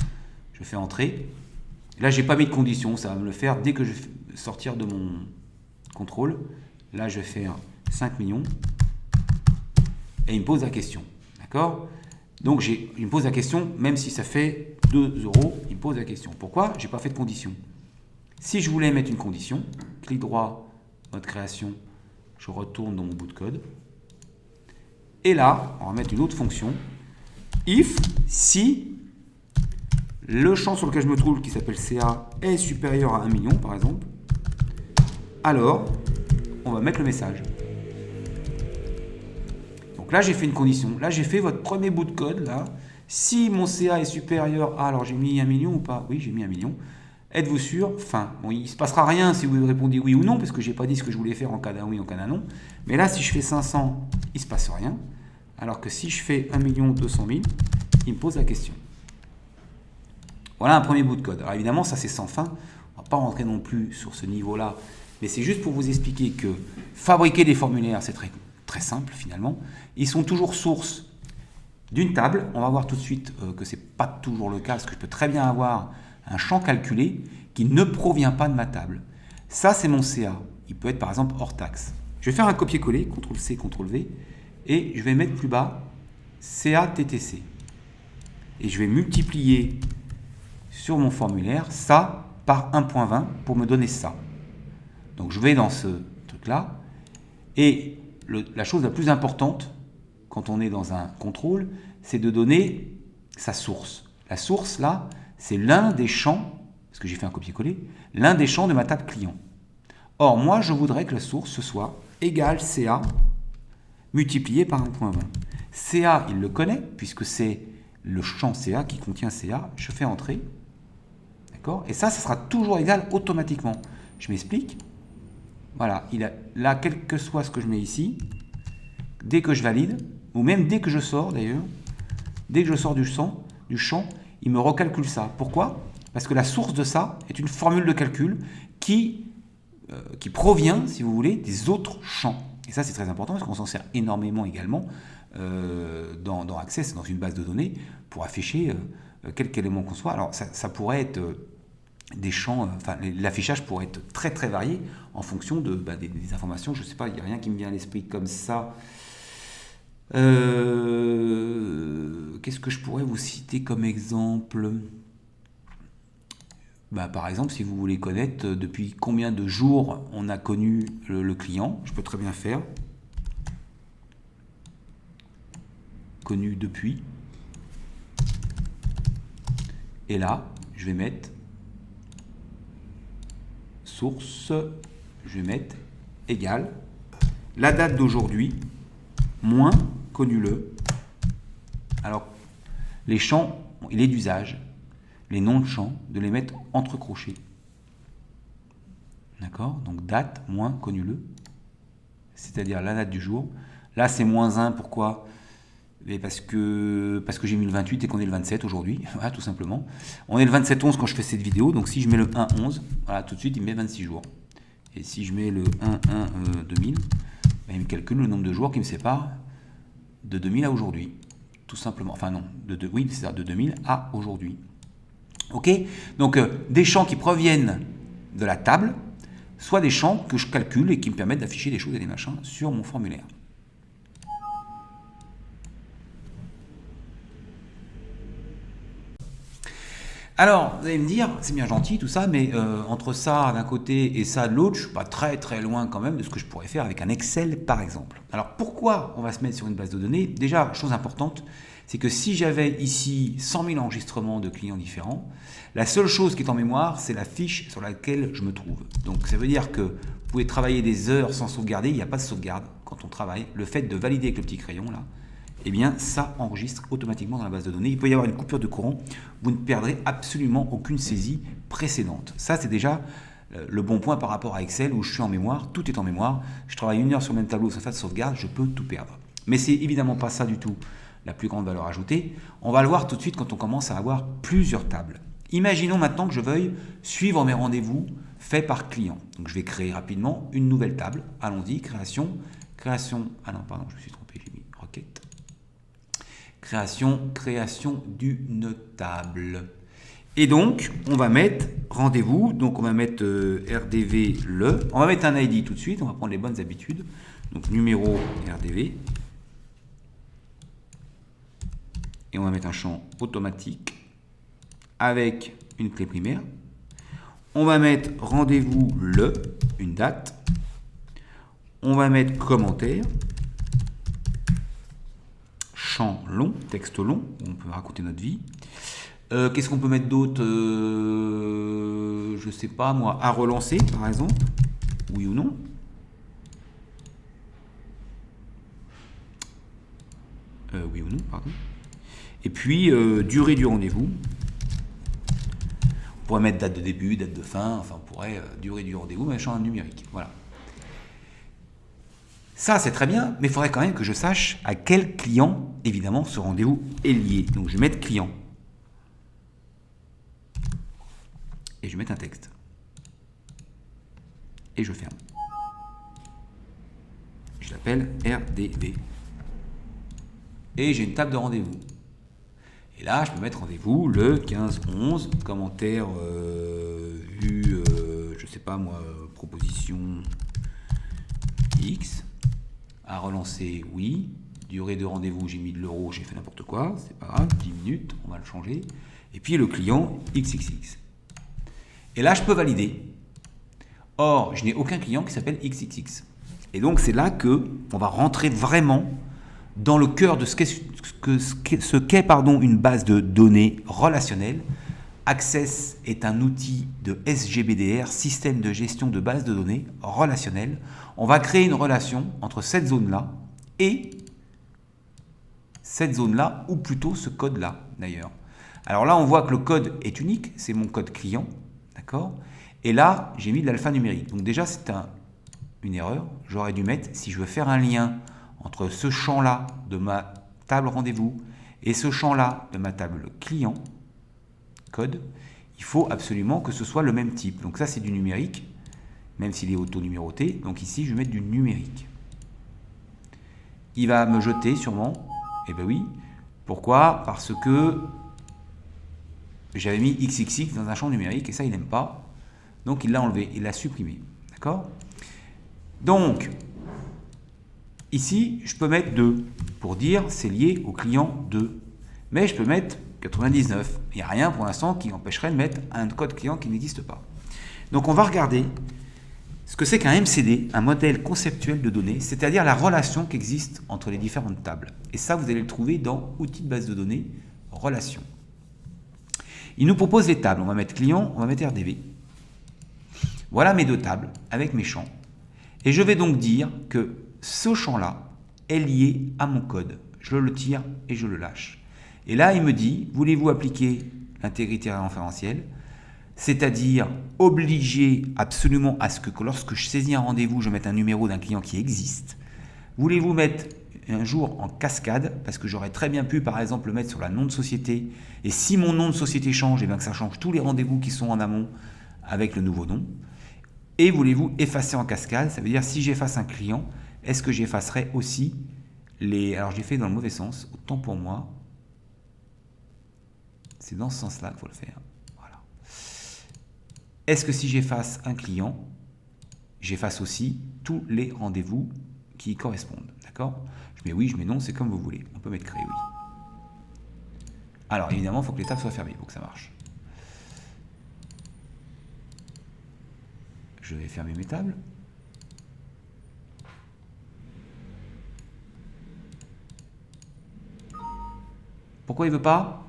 Je fais entrer. Là, j'ai pas mis de condition. Ça va me le faire dès que je vais sortir de mon contrôle. Là, je vais faire 5 millions. Et il me pose la question. D'accord? Donc, il me pose la question, même si ça fait 2 euros, il me pose la question. Pourquoi? Je n'ai pas fait de condition. Si je voulais mettre une condition, clic droit, mode création, je retourne dans mon bout de code. Et là, on va mettre une autre fonction. If, si le champ sur lequel je me trouve, qui s'appelle CA, est supérieur à 1 million, par exemple, alors, on va mettre le message. Donc là, j'ai fait une condition. Là, j'ai fait votre premier bout de code. Là. Si mon CA est supérieur à... Alors, j'ai mis 1 million ou pas? Oui, j'ai mis 1 million. Êtes-vous sûr? Fin. Bon, il ne se passera rien si vous répondez oui ou non, parce que je n'ai pas dit ce que je voulais faire en cas d'un oui, en cas d'un non. Mais là, si je fais 500, il ne se passe rien. Alors que si je fais 1 200 000, il me pose la question. Voilà un premier bout de code. Alors évidemment, ça c'est sans fin. On ne va pas rentrer non plus sur ce niveau-là. Mais c'est juste pour vous expliquer que fabriquer des formulaires, c'est très simple finalement. Ils sont toujours source d'une table. On va voir tout de suite que ce n'est pas toujours le cas, parce que je peux très bien avoir un champ calculé qui ne provient pas de ma table. Ça, c'est mon CA. Il peut être par exemple hors taxe. Je vais faire un copier-coller, CTRL-C, CTRL-V, et je vais mettre plus bas CA-TTC. Et je vais multiplier sur mon formulaire ça par 1.20 pour me donner ça. Donc je vais dans ce truc-là, et la chose la plus importante quand on est dans un contrôle, c'est de donner sa source. La source, là, c'est l'un des champs, parce que j'ai fait un copier-coller, l'un des champs de ma table client. Or, moi, je voudrais que la source, ce soit égal CA multiplié par 1.20. CA, il le connaît, puisque c'est le champ CA qui contient CA. Je fais entrer. D'accord? Et ça sera toujours égal automatiquement. Je m'explique. Voilà, là, quel que soit ce que je mets ici, dès que je valide, ou même dès que je sors d'ailleurs, dès que je sors du champ, il me recalcule ça. Pourquoi? Parce que la source de ça est une formule de calcul qui provient, si vous voulez, des autres champs. Et ça, c'est très important parce qu'on s'en sert énormément également dans Access, dans une base de données, pour afficher quelque élément qu'on soit. Alors, ça pourrait être des champs, l'affichage pourrait être très très varié en fonction des informations. Je ne sais pas, il n'y a rien qui me vient à l'esprit comme ça. Qu'est-ce que je pourrais vous citer comme exemple? Par exemple, si vous voulez connaître depuis combien de jours on a connu le client, je peux très bien faire connu depuis. Et là, je vais mettre source, je vais mettre égal la date d'aujourd'hui moins connu-le. Alors, les champs, il est d'usage, les noms de champs, de les mettre entre crochets. D'accord? Donc, date moins connu-le, c'est-à-dire la date du jour. Là, c'est -1, pourquoi? Parce que j'ai mis le 28 et qu'on est le 27 aujourd'hui, voilà, tout simplement. On est le 27-11 quand je fais cette vidéo, donc si je mets le 1-11, voilà, tout de suite, il me met 26 jours. Et si je mets le 1-1-2000, il me calcule le nombre de jours qui me sépare de 2000 à aujourd'hui, tout simplement. Enfin non, oui, c'est-à-dire de 2000 à aujourd'hui. Ok? Donc, des champs qui proviennent de la table, soit des champs que je calcule et qui me permettent d'afficher des choses et des machins sur mon formulaire. Alors, vous allez me dire, c'est bien gentil tout ça, mais entre ça d'un côté et ça de l'autre, je ne suis pas très très loin quand même de ce que je pourrais faire avec un Excel par exemple. Alors pourquoi on va se mettre sur une base de données? Déjà, chose importante, c'est que si j'avais ici 100 000 enregistrements de clients différents, la seule chose qui est en mémoire, c'est la fiche sur laquelle je me trouve. Donc ça veut dire que vous pouvez travailler des heures sans sauvegarder, il n'y a pas de sauvegarde quand on travaille. Le fait de valider avec le petit crayon là, eh bien, ça enregistre automatiquement dans la base de données. Il peut y avoir une coupure de courant, vous ne perdrez absolument aucune saisie précédente. Ça, c'est déjà le bon point par rapport à Excel où je suis en mémoire, tout est en mémoire. Je travaille 1 heure sur le même tableau sans faire de sauvegarde, je peux tout perdre. Mais c'est évidemment pas ça du tout la plus grande valeur ajoutée. On va le voir tout de suite quand on commence à avoir plusieurs tables. Imaginons maintenant que je veuille suivre mes rendez-vous faits par client. Donc, je vais créer rapidement une nouvelle table. Allons-y, création. Ah non, pardon, je me suis trompé, j'ai mis création d'une table. Et donc, on va mettre rendez-vous, donc on va mettre RDV on va mettre un ID tout de suite, on va prendre les bonnes habitudes. Donc numéro RDV. Et on va mettre un champ automatique avec une clé primaire. On va mettre rendez-vous une date. On va mettre commentaire. Champ long, texte long, on peut raconter notre vie. Qu'est-ce qu'on peut mettre d'autre je sais pas moi, à relancer par exemple, oui ou non. Oui ou non, pardon. Et puis durée du rendez-vous. On pourrait mettre date de début, date de fin, enfin on pourrait durée du rendez-vous, mais champ numérique. Voilà. Ça, c'est très bien, mais il faudrait quand même que je sache à quel client, évidemment, ce rendez-vous est lié. Donc, je vais mettre client. Et je vais mettre un texte. Et je ferme. Je l'appelle RDV. Et j'ai une table de rendez-vous. Et là, je peux mettre rendez-vous le 15-11, commentaire vu, je sais pas moi, proposition X. À relancer, oui. Durée de rendez-vous, j'ai mis de l'euro, j'ai fait n'importe quoi. C'est pas grave, 10 minutes, on va le changer. Et puis le client, XXX. Et là, je peux valider. Or, je n'ai aucun client qui s'appelle XXX. Et donc, c'est là qu'on va rentrer vraiment dans le cœur de ce qu'est une base de données relationnelle. Access est un outil de SGBDR, système de gestion de base de données relationnelle. On va créer une relation entre cette zone-là et cette zone-là, ou plutôt ce code-là, d'ailleurs. Alors là, on voit que le code est unique, c'est mon code client, d'accord? Et là, j'ai mis de l'alphanumérique. Donc déjà, c'est une erreur. J'aurais dû mettre, si je veux faire un lien entre ce champ-là de ma table rendez-vous et ce champ-là de ma table client, code, il faut absolument que ce soit le même type. Donc ça, c'est du numérique, même s'il est auto-numéroté. Donc ici, je vais mettre du numérique. Il va me jeter sûrement. Eh bien oui. Pourquoi? Parce que j'avais mis XXX dans un champ numérique et ça, il n'aime pas. Donc il l'a enlevé, il l'a supprimé. D'accord? Donc, ici, je peux mettre 2 pour dire c'est lié au client 2. Mais je peux mettre 99. Il n'y a rien pour l'instant qui empêcherait de mettre un code client qui n'existe pas. Donc on va regarder ce que c'est qu'un MCD, un modèle conceptuel de données, c'est-à-dire la relation qui existe entre les différentes tables. Et ça, vous allez le trouver dans outils de base de données, relations. Il nous propose les tables. On va mettre client, on va mettre RDV. Voilà mes 2 tables avec mes champs. Et je vais donc dire que ce champ-là est lié à mon code. Je le tire et je le lâche. Et là, il me dit, voulez-vous appliquer l'intégrité référentielle, c'est-à-dire obliger absolument à ce que lorsque je saisis un rendez-vous, je mette un numéro d'un client qui existe. Voulez-vous mettre un jour en cascade, parce que j'aurais très bien pu, par exemple, le mettre sur la nom de société, et si mon nom de société change, et bien que ça change tous les rendez-vous qui sont en amont avec le nouveau nom. Et voulez-vous effacer en cascade, ça veut dire si j'efface un client, est-ce que j'effacerai aussi les... Alors, j'ai fait dans le mauvais sens, autant pour moi. C'est dans ce sens-là qu'il faut le faire. Voilà. Est-ce que si j'efface un client, j'efface aussi tous les rendez-vous qui y correspondent? D'accord? Je mets oui, je mets non, c'est comme vous voulez. On peut mettre créer oui. Alors, évidemment, il faut que les tables soient fermées pour que ça marche. Je vais fermer mes tables. Pourquoi il ne veut pas?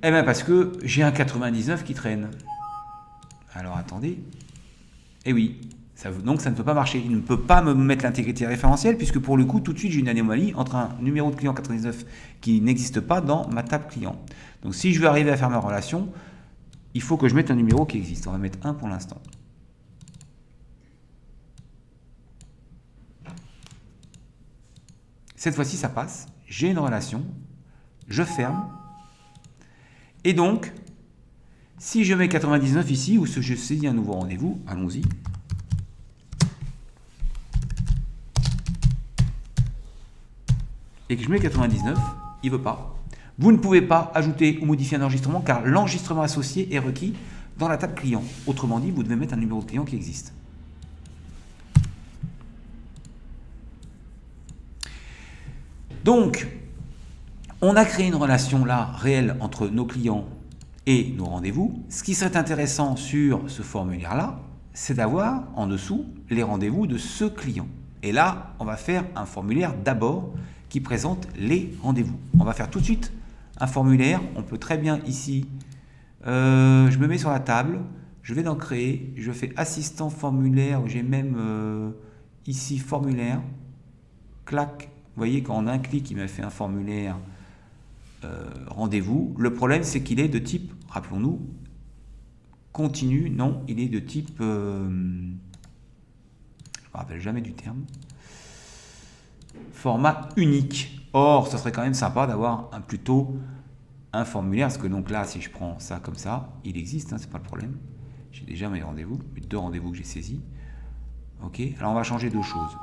Eh bien parce que j'ai un 99 qui traîne. Alors attendez. Eh oui, donc ça ne peut pas marcher. Il ne peut pas me mettre l'intégrité référentielle puisque pour le coup, tout de suite, j'ai une anomalie entre un numéro de client 99 qui n'existe pas dans ma table client. Donc si je veux arriver à faire ma relation, il faut que je mette un numéro qui existe. On va mettre 1 pour l'instant. Cette fois-ci, ça passe. J'ai une relation. Je ferme. Et donc, si je mets 99 ici, ou si je saisis un nouveau rendez-vous, allons-y. Et que je mets 99, il ne veut pas. Vous ne pouvez pas ajouter ou modifier un enregistrement car l'enregistrement associé est requis dans la table client. Autrement dit, vous devez mettre un numéro de client qui existe. Donc, on a créé une relation là réelle entre nos clients et nos rendez-vous. Ce qui serait intéressant sur ce formulaire-là, c'est d'avoir en dessous les rendez-vous de ce client. Et là, on va faire un formulaire d'abord qui présente les rendez-vous. On va faire tout de suite un formulaire. On peut très bien ici, je me mets sur la table, je vais dans créer, je fais assistant formulaire, j'ai même ici formulaire, clac. Vous voyez qu'en un clic, il m'a fait un formulaire rendez-vous. Le problème, c'est qu'il est de type, rappelons-nous, continu. Non, il est de type, je ne me rappelle jamais du terme, format unique. Or, ce serait quand même sympa d'avoir plutôt un formulaire, parce que donc là, si je prends ça comme ça, il existe, hein, c'est pas le problème. J'ai déjà mes rendez-vous, mes 2 rendez-vous que j'ai saisis. Ok, alors on va changer 2 choses.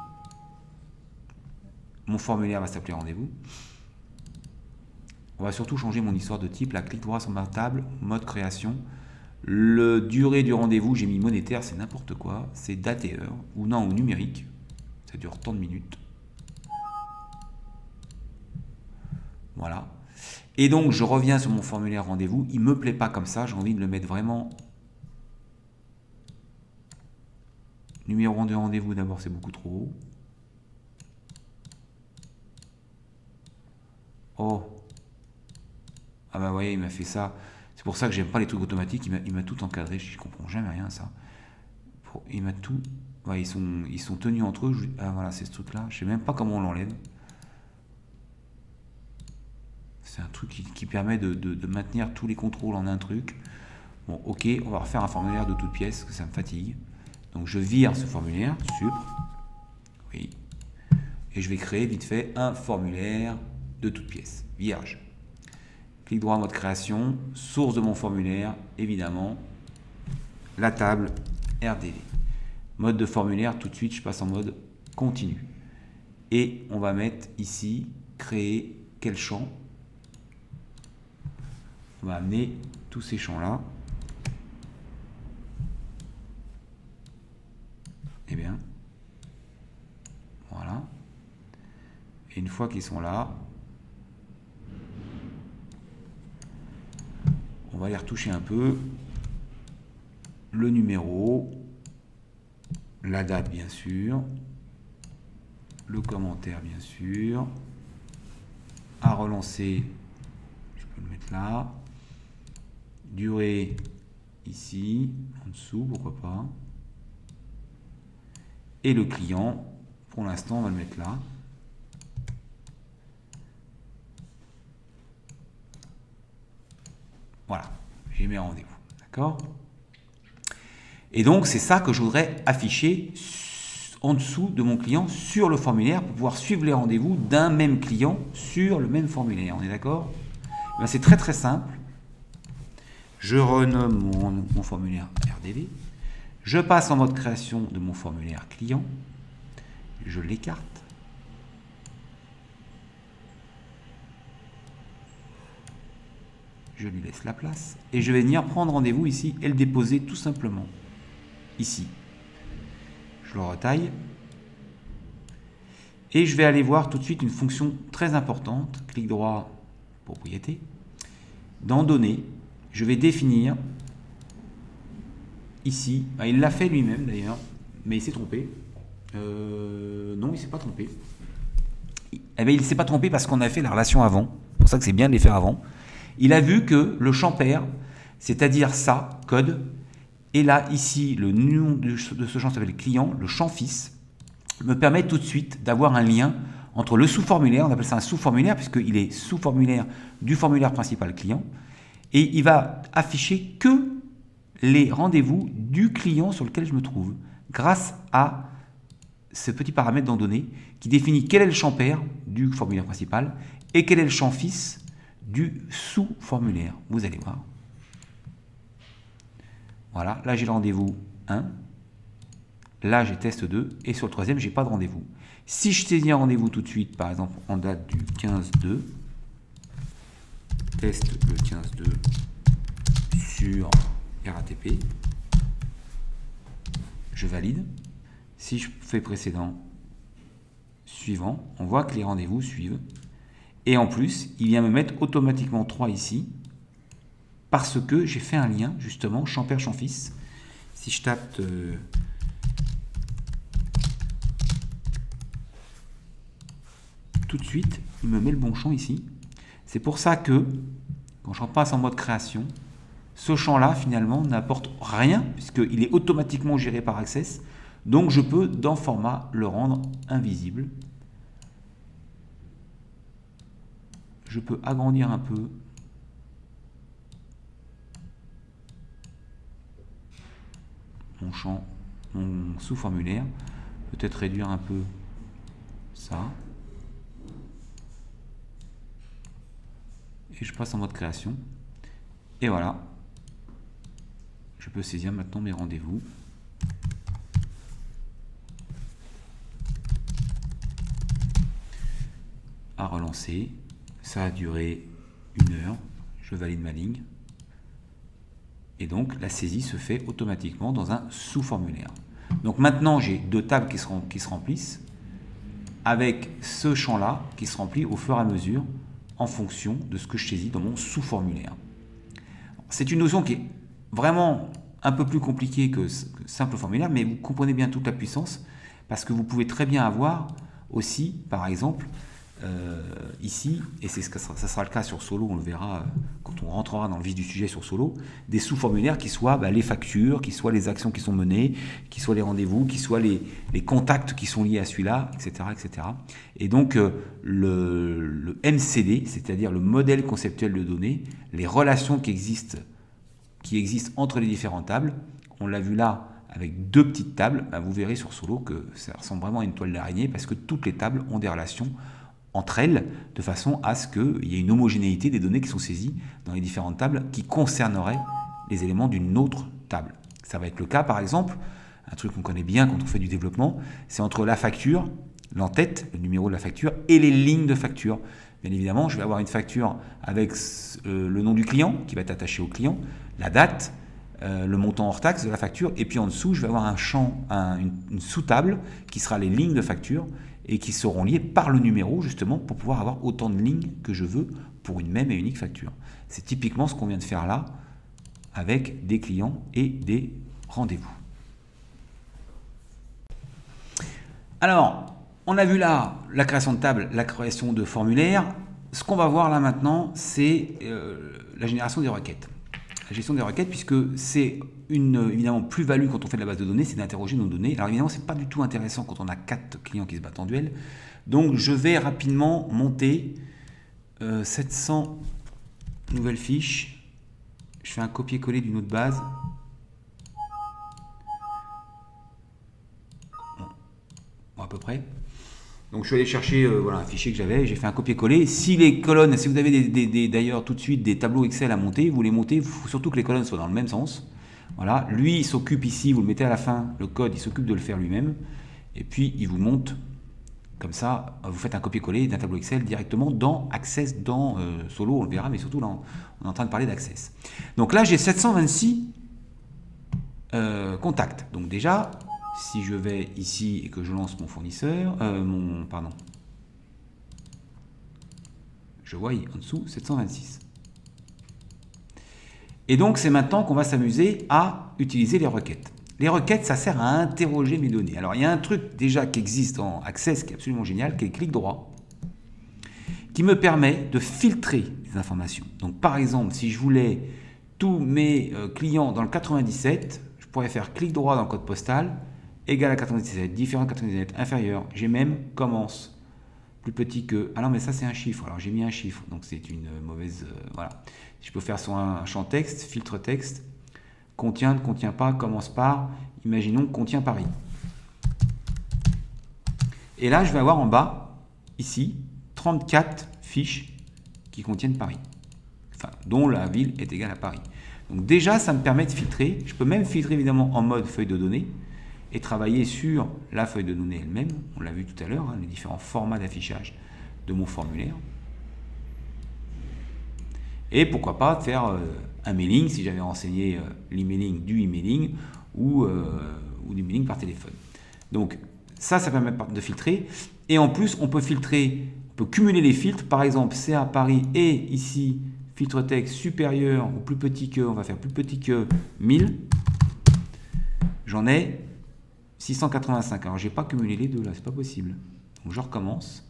Mon formulaire va s'appeler rendez-vous. On va surtout changer mon histoire de type. Là, clic droit sur ma table, mode création. Le durée du rendez-vous, j'ai mis monétaire, c'est n'importe quoi. C'est date et heure, ou non, ou numérique. Ça dure tant de minutes. Voilà. Et donc, je reviens sur mon formulaire rendez-vous. Il ne me plaît pas comme ça. J'ai envie de le mettre vraiment. Numéro de rendez-vous, d'abord, c'est beaucoup trop haut. Oh. Ah bah vous voyez, il m'a fait ça. C'est pour ça que j'aime pas les trucs automatiques. Il m'a tout encadré. Je comprends jamais rien ça. Il m'a tout. Ouais, ils sont tenus entre eux. Ah voilà, c'est ce truc-là. Je sais même pas comment on l'enlève. C'est un truc qui permet de maintenir tous les contrôles en un truc. Bon, ok, on va refaire un formulaire de toutes pièces, parce que ça me fatigue. Donc je vire ce formulaire, supr. Oui. Et je vais créer vite fait un formulaire de toutes pièces, vierge. Clic droit, mode création, source de mon formulaire, évidemment, la table RDV. Mode de formulaire, tout de suite, je passe en mode continu. Et on va mettre ici, créer quel champ. On va amener tous ces champs-là. Eh bien, voilà. Et une fois qu'ils sont là, on va les retoucher un peu. Le numéro, la date bien sûr, le commentaire bien sûr, à relancer, je peux le mettre là, durée ici, en dessous, pourquoi pas, et le client, pour l'instant on va le mettre là. Voilà, j'ai mes rendez-vous, d'accord? Et donc, c'est ça que je voudrais afficher en dessous de mon client sur le formulaire pour pouvoir suivre les rendez-vous d'un même client sur le même formulaire. On est d'accord? C'est très très simple. Je renomme mon formulaire RDV. Je passe en mode création de mon formulaire client. Je l'écarte. Je lui laisse la place. Et je vais venir prendre rendez-vous ici et le déposer tout simplement. Ici. Je le retaille. Et je vais aller voir tout de suite une fonction très importante. Clic droit, propriété. Dans données, je vais définir ici. Il l'a fait lui-même d'ailleurs, mais il s'est trompé. Non, il ne s'est pas trompé. Eh bien, il ne s'est pas trompé parce qu'on a fait la relation avant. C'est pour ça que c'est bien de les faire avant. Il a vu que le champ pair, c'est-à-dire ça, code, et là, ici, le nom de ce champ s'appelle client, le champ fils, me permet tout de suite d'avoir un lien entre le sous-formulaire, on appelle ça un sous-formulaire, puisqu'il est sous-formulaire du formulaire principal client, et il va afficher que les rendez-vous du client sur lequel je me trouve, grâce à ce petit paramètre dans données, qui définit quel est le champ pair du formulaire principal, et quel est le champ fils du sous-formulaire. Vous allez voir. Voilà, là j'ai le rendez-vous 1. Là j'ai test 2. Et sur le troisième, j'ai pas de rendez-vous. Si je saisis un rendez-vous tout de suite, par exemple en date du 15-2, teste le 15.2 sur RATP. Je valide. Si je fais précédent, suivant, on voit que les rendez-vous suivent. Et en plus, il vient me mettre automatiquement 3 ici, parce que j'ai fait un lien, justement, champ père, champ fils. Si je tape tout de suite, il me met le bon champ ici. C'est pour ça que, quand je repasse en mode création, ce champ-là, finalement, n'apporte rien, puisqu'il est automatiquement géré par Access. Donc, je peux, dans format, le rendre invisible. Je peux agrandir un peu. Mon champ, mon sous-formulaire. Peut-être réduire un peu ça. Et je passe en mode création. Et voilà. Je peux saisir maintenant mes rendez-vous. À relancer. Ça a duré 1 heure. Je valide ma ligne. Et donc, la saisie se fait automatiquement dans un sous-formulaire. Donc maintenant, j'ai 2 tables qui se remplissent avec ce champ-là qui se remplit au fur et à mesure en fonction de ce que je saisis dans mon sous-formulaire. C'est une notion qui est vraiment un peu plus compliquée que simple formulaire, mais vous comprenez bien toute la puissance parce que vous pouvez très bien avoir aussi, par exemple, ici, et ça sera le cas sur Solo, on le verra quand on rentrera dans le vif du sujet sur Solo, des sous-formulaires qui soient les factures, qui soient les actions qui sont menées, qui soient les rendez-vous, qui soient les contacts qui sont liés à celui-là, etc., etc. Et donc, le MCD, c'est-à-dire le modèle conceptuel de données, les relations qui existent entre les différentes tables, on l'a vu là avec 2 petites tables, vous verrez sur Solo que ça ressemble vraiment à une toile d'araignée parce que toutes les tables ont des relations entre elles, de façon à ce qu'il y ait une homogénéité des données qui sont saisies dans les différentes tables qui concerneraient les éléments d'une autre table. Ça va être le cas, par exemple, un truc qu'on connaît bien quand on fait du développement, c'est entre la facture, l'entête, le numéro de la facture, et les lignes de facture. Bien évidemment, je vais avoir une facture avec le nom du client, qui va être attaché au client, la date, le montant hors taxe de la facture, et puis en dessous, je vais avoir un champ, une sous-table, qui sera les lignes de facture, et qui seront liées par le numéro, justement, pour pouvoir avoir autant de lignes que je veux pour une même et unique facture. C'est typiquement ce qu'on vient de faire là, avec des clients et des rendez-vous. Alors, on a vu là la création de table, la création de formulaire. Ce qu'on va voir là maintenant, c'est la génération des requêtes. La gestion des requêtes, puisque c'est une évidemment plus-value quand on fait de la base de données, c'est d'interroger nos données. Alors évidemment, c'est pas du tout intéressant quand on a 4 clients qui se battent en duel. Donc je vais rapidement monter 700 nouvelles fiches. Je fais un copier-coller d'une autre base. Bon, à peu près. Donc je suis allé chercher un fichier que j'avais, j'ai fait un copier-coller. Si les colonnes, si vous avez d'ailleurs tout de suite des tableaux Excel à monter, vous les montez, il faut surtout que les colonnes soient dans le même sens. Voilà, lui il s'occupe ici, vous le mettez à la fin, le code il s'occupe de le faire lui-même, et puis il vous monte comme ça, vous faites un copier-coller d'un tableau Excel directement dans Access, dans Solo, on le verra, mais surtout là on est en train de parler d'Access. Donc là j'ai 726 contacts, donc déjà, si je vais ici et que je lance mon fournisseur, je vois en dessous 726. Et donc c'est maintenant qu'on va s'amuser à utiliser les requêtes. Les requêtes, ça sert à interroger mes données. Alors il y a un truc déjà qui existe en Access qui est absolument génial, qui est le clic droit, qui me permet de filtrer les informations. Donc par exemple, si je voulais tous mes clients dans le 97, je pourrais faire clic droit dans le code postal, égal à 97, différent de 97, inférieur. J'ai même commence plus petit que... Ah non, mais ça c'est un chiffre. Alors j'ai mis un chiffre, donc c'est une mauvaise... voilà. Je peux faire sur un champ texte, filtre texte, contient, ne contient pas, commence par, imaginons, contient Paris. Et là, je vais avoir en bas, ici, 34 fiches qui contiennent Paris, enfin, dont la ville est égale à Paris. Donc déjà, ça me permet de filtrer. Je peux même filtrer évidemment en mode feuille de données et travailler sur la feuille de données elle-même. On l'a vu tout à l'heure, les différents formats d'affichage de mon formulaire. Et pourquoi pas faire un mailing, si j'avais renseigné l'emailing du emailing ou du mailing par téléphone. Donc ça permet de filtrer. Et en plus, on peut filtrer, on peut cumuler les filtres. Par exemple, CA Paris et ici, filtre texte supérieur ou plus petit que, on va faire plus petit que 1000. J'en ai 685. Alors, je n'ai pas cumulé les deux là, c'est pas possible. Donc, je recommence.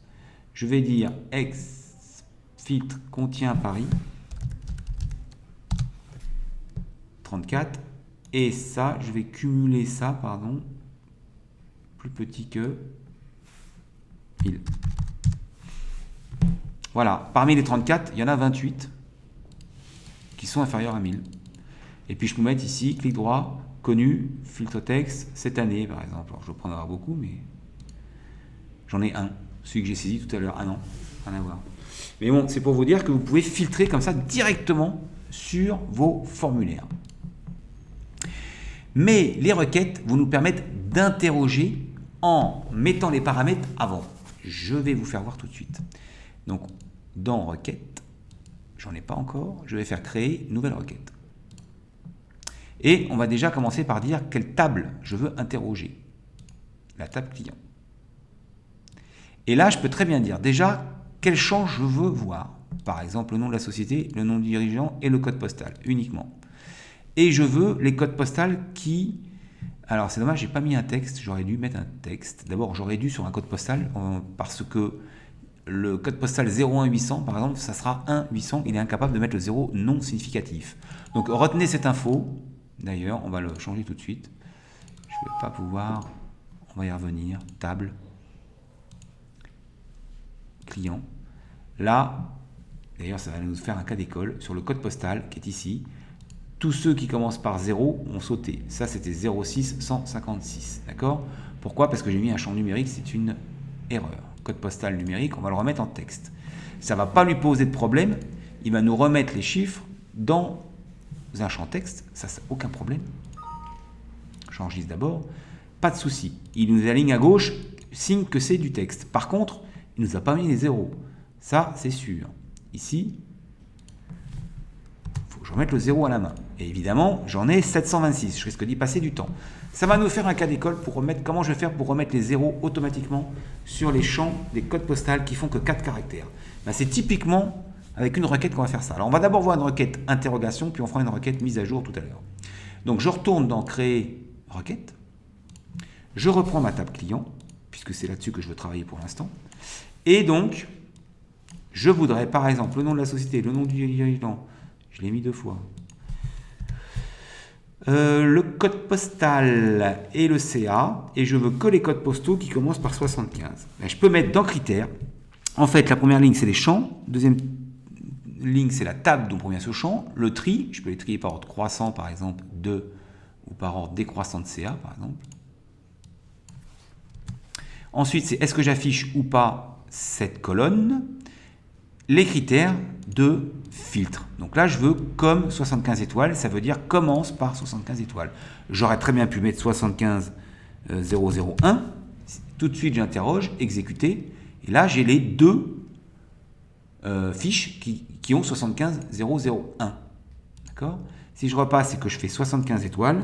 Je vais dire ex filtre contient Paris 34. Et ça, je vais cumuler ça, pardon, plus petit que 1000. Voilà. Parmi les 34, il y en a 28 qui sont inférieurs à 1000. Et puis, je peux mettre ici, clic droit, connu, filtre texte, cette année, par exemple. Alors, je vais prendre beaucoup, mais j'en ai un. Celui que j'ai saisi tout à l'heure. Ah non, rien à voir. Mais bon, c'est pour vous dire que vous pouvez filtrer comme ça directement sur vos formulaires. Mais les requêtes vont nous permettre d'interroger en mettant les paramètres avant. Je vais vous faire voir tout de suite. Donc, dans requête, j'en ai pas encore, je vais faire créer nouvelle requête. Et on va déjà commencer par dire quelle table je veux interroger. La table client. Et là, je peux très bien dire déjà quel champ je veux voir. Par exemple, le nom de la société, le nom du dirigeant et le code postal uniquement. Et je veux les codes postaux qui... Alors, c'est dommage, j'ai pas mis un texte. J'aurais dû mettre un texte. D'abord, j'aurais dû sur un code postal parce que le code postal 01800, par exemple, ça sera 1800. Il est incapable de mettre le 0 non significatif. Donc, retenez cette info. D'ailleurs, on va le changer tout de suite. Je ne vais pas pouvoir... On va y revenir. Table. Client. Là, d'ailleurs, ça va nous faire un cas d'école sur le code postal qui est ici. Tous ceux qui commencent par 0 ont sauté. Ça, c'était 06156. D'accord? Pourquoi? Parce que j'ai mis un champ numérique, c'est une erreur. Code postal numérique, on va le remettre en texte. Ça ne va pas lui poser de problème. Il va nous remettre les chiffres dans un champ texte. Ça, c'est aucun problème. J'enregistre d'abord. Pas de souci. Il nous aligne à gauche, signe que c'est du texte. Par contre, il ne nous a pas mis les zéros. Ça, c'est sûr. Ici, il faut que je remette le 0 à la main. Et évidemment, j'en ai 726. Je risque d'y passer du temps. Ça va nous faire un cas d'école pour remettre, comment je vais faire pour remettre les zéros automatiquement sur les champs des codes postaux qui font que 4 caractères. Ben, c'est typiquement avec une requête qu'on va faire ça. Alors, on va d'abord voir une requête interrogation, puis on fera une requête mise à jour tout à l'heure. Donc, je retourne dans créer requête. Je reprends ma table client, puisque c'est là-dessus que je veux travailler pour l'instant. Et donc, je voudrais, par exemple, le nom de la société, le nom du dirigeant, je l'ai mis 2 fois. Le code postal et le CA, et je veux que les codes postaux qui commencent par 75. Ben, je peux mettre dans critères. En fait, la première ligne, c'est les champs. Deuxième ligne, c'est la table dont provient ce champ. Le tri, je peux les trier par ordre croissant, par exemple, ou par ordre décroissant de CA, par exemple. Ensuite, c'est est-ce que j'affiche ou pas cette colonne. Les critères de filtre. Donc là, je veux comme 75 étoiles, ça veut dire commence par 75 étoiles. J'aurais très bien pu mettre 75 001. Tout de suite, j'interroge, exécuter. Et là, j'ai les deux fiches qui ont 75 001. D'accord? Si je repasse et que je fais 75 étoiles,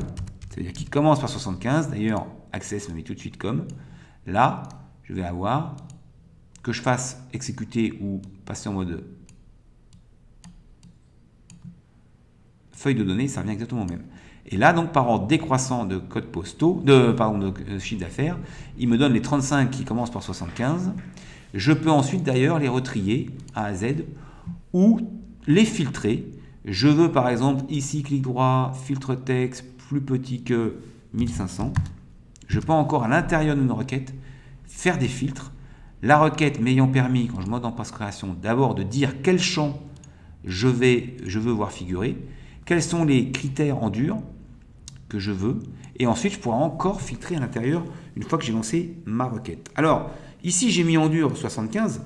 ça veut dire qu'il commence par 75. D'ailleurs, Access me met tout de suite comme. Là, je vais avoir que je fasse exécuter ou passer en mode feuille de données, ça revient exactement au même. Et là, donc, par ordre décroissant de codes postaux, de chiffre d'affaires, il me donne les 35 qui commencent par 75. Je peux ensuite, d'ailleurs, les retrier A à Z ou les filtrer. Je veux, par exemple, ici, clic droit, filtre texte, plus petit que 1500. Je peux encore, à l'intérieur d'une requête, faire des filtres. La requête m'ayant permis, quand je monte en post-création, d'abord de dire quel champ je veux voir figurer, quels sont les critères en dur que je veux, et ensuite je pourrai encore filtrer à l'intérieur une fois que j'ai lancé ma requête. Alors, ici j'ai mis en dur 75,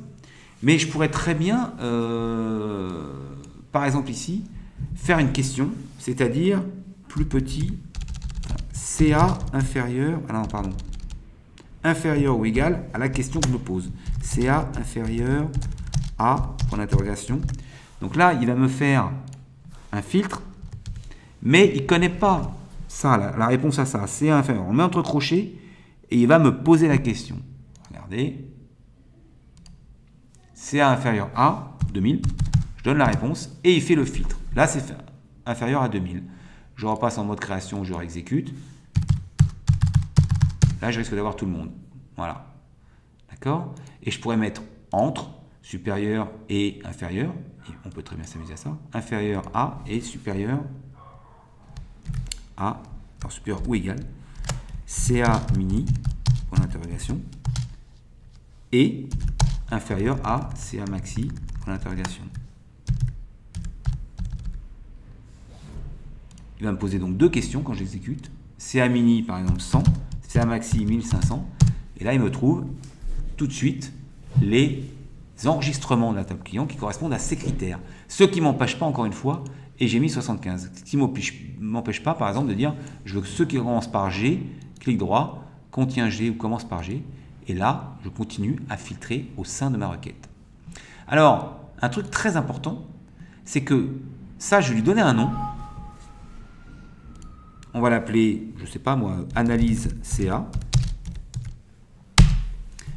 mais je pourrais très bien, par exemple ici, faire une question, c'est-à-dire plus petit, CA inférieur, inférieur ou égal à la question que je me pose. CA inférieur à, point d'interrogation. Donc là, il va me faire un filtre, mais il ne connaît pas ça, la réponse à ça. CA inférieur. On le met entre crochets et il va me poser la question. Regardez. CA inférieur à 2000. Je donne la réponse et il fait le filtre. Là, c'est inférieur à 2000. Je repasse en mode création, je réexécute. Là, je risque d'avoir tout le monde. Voilà. D'accord? Et je pourrais mettre entre supérieur et inférieur. Et on peut très bien s'amuser à ça. Inférieur à et supérieur à, alors supérieur ou égal, CA mini, point d'interrogation, et inférieur à CA maxi, point d'interrogation. Il va me poser donc deux questions quand j'exécute. CA mini, par exemple, 100, CA maxi, 1500. Et là, il me trouve tout de suite les enregistrements de la table client qui correspondent à ces critères. Ce qui ne m'empêche pas, encore une fois, et j'ai mis 75. Ce qui ne m'empêche pas, par exemple, de dire je veux que ceux qui commencent par G, clic droit, contient G ou commence par G. Et là, je continue à filtrer au sein de ma requête. Alors, un truc très important, c'est que ça, je vais lui donner un nom. On va l'appeler, je ne sais pas moi, analyse CA.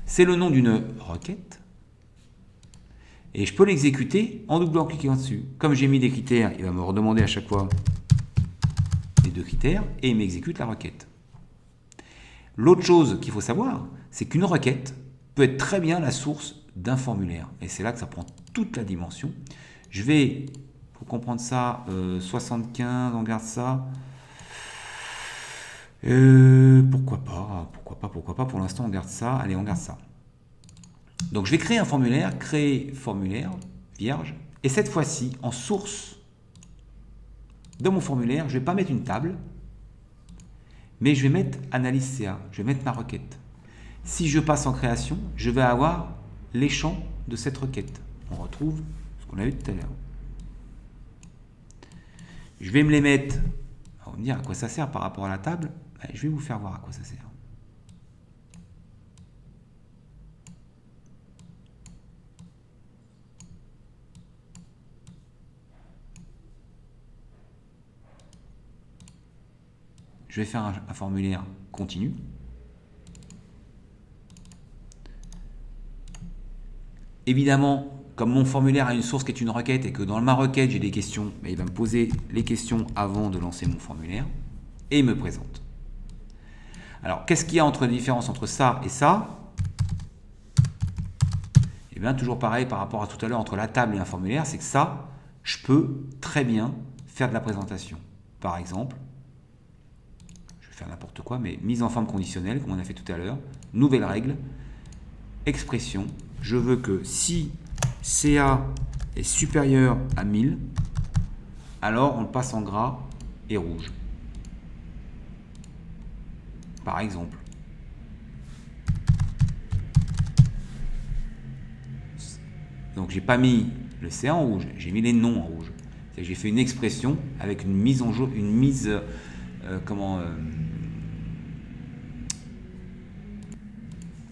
C'est le nom d'une requête. Et je peux l'exécuter en doublant-cliquant dessus. Comme j'ai mis des critères, il va me redemander à chaque fois les deux critères et il m'exécute la requête. L'autre chose qu'il faut savoir, c'est qu'une requête peut être très bien la source d'un formulaire. Et c'est là que ça prend toute la dimension. Je vais, pour comprendre ça, 75, on garde ça. Pourquoi pas, pour l'instant on garde ça. Allez, on garde ça. Donc je vais créer un formulaire, créer formulaire, vierge, et cette fois-ci, en source de mon formulaire, je ne vais pas mettre une table, mais je vais mettre analyse CA, je vais mettre ma requête. Si je passe en création, je vais avoir les champs de cette requête. On retrouve ce qu'on a vu tout à l'heure. Je vais me les mettre, on va me dire à quoi ça sert par rapport à la table, je vais vous faire voir à quoi ça sert. Je vais faire un formulaire continu. Évidemment, comme mon formulaire a une source qui est une requête et que dans ma requête j'ai des questions, il va me poser les questions avant de lancer mon formulaire et il me présente. Alors, qu'est-ce qu'il y a entre la différence entre ça et ça? Eh bien, toujours pareil par rapport à tout à l'heure entre la table et un formulaire, c'est que ça, je peux très bien faire de la présentation. Par exemple, faire n'importe quoi, mais mise en forme conditionnelle, comme on a fait tout à l'heure, nouvelle règle, expression, je veux que si CA est supérieur à 1000, alors on le passe en gras et rouge. Par exemple. Donc j'ai pas mis le CA en rouge, j'ai mis les noms en rouge. J'ai fait une expression avec une mise en jeu, une mise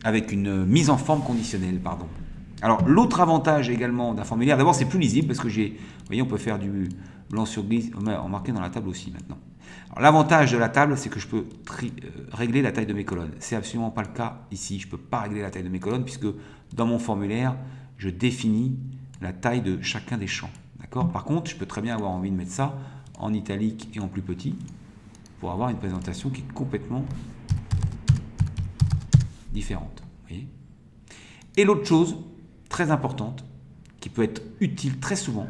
avec une mise en forme conditionnelle, pardon. Alors, l'autre avantage également d'un formulaire, d'abord, c'est plus lisible parce que vous voyez, on peut faire du blanc sur gris, en marquer dans la table aussi maintenant. Alors, l'avantage de la table, c'est que je peux régler la taille de mes colonnes. C'est absolument pas le cas ici. Je peux pas régler la taille de mes colonnes puisque dans mon formulaire, je définis la taille de chacun des champs. D'accord ? Par contre, je peux très bien avoir envie de mettre ça en italique et en plus petit pour avoir une présentation qui est complètement différente. Vous voyez ? Et l'autre chose très importante, qui peut être utile très souvent,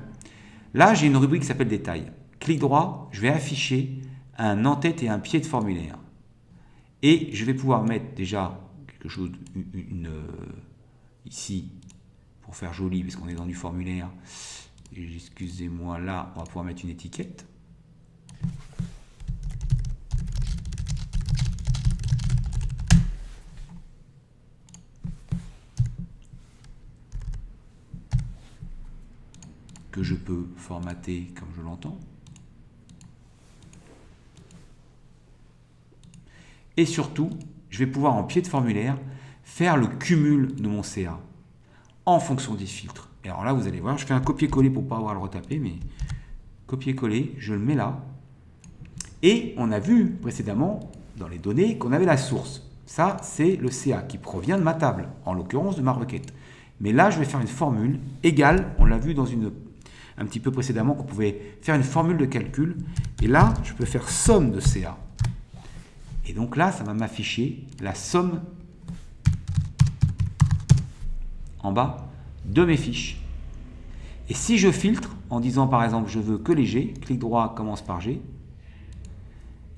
là j'ai une rubrique qui s'appelle détails. Clic droit, je vais afficher un en-tête et un pied de formulaire. Et je vais pouvoir mettre déjà quelque chose, ici, pour faire joli, parce qu'on est dans du formulaire. Excusez-moi, là, on va pouvoir mettre une étiquette. Que je peux formater comme je l'entends. Et surtout, je vais pouvoir en pied de formulaire faire le cumul de mon CA en fonction des filtres. Et alors là, vous allez voir, je fais un copier-coller pour ne pas avoir à le retaper, mais copier-coller, je le mets là. Et on a vu précédemment dans les données qu'on avait la source. Ça, c'est le CA qui provient de ma table, en l'occurrence de ma requête. Mais là, je vais faire une formule égale, on l'a vu un petit peu précédemment, qu'on pouvait faire une formule de calcul. Et là, je peux faire somme de CA. Et donc là, ça va m'afficher la somme en bas de mes fiches. Et si je filtre en disant par exemple je veux que les G, clic droit commence par G,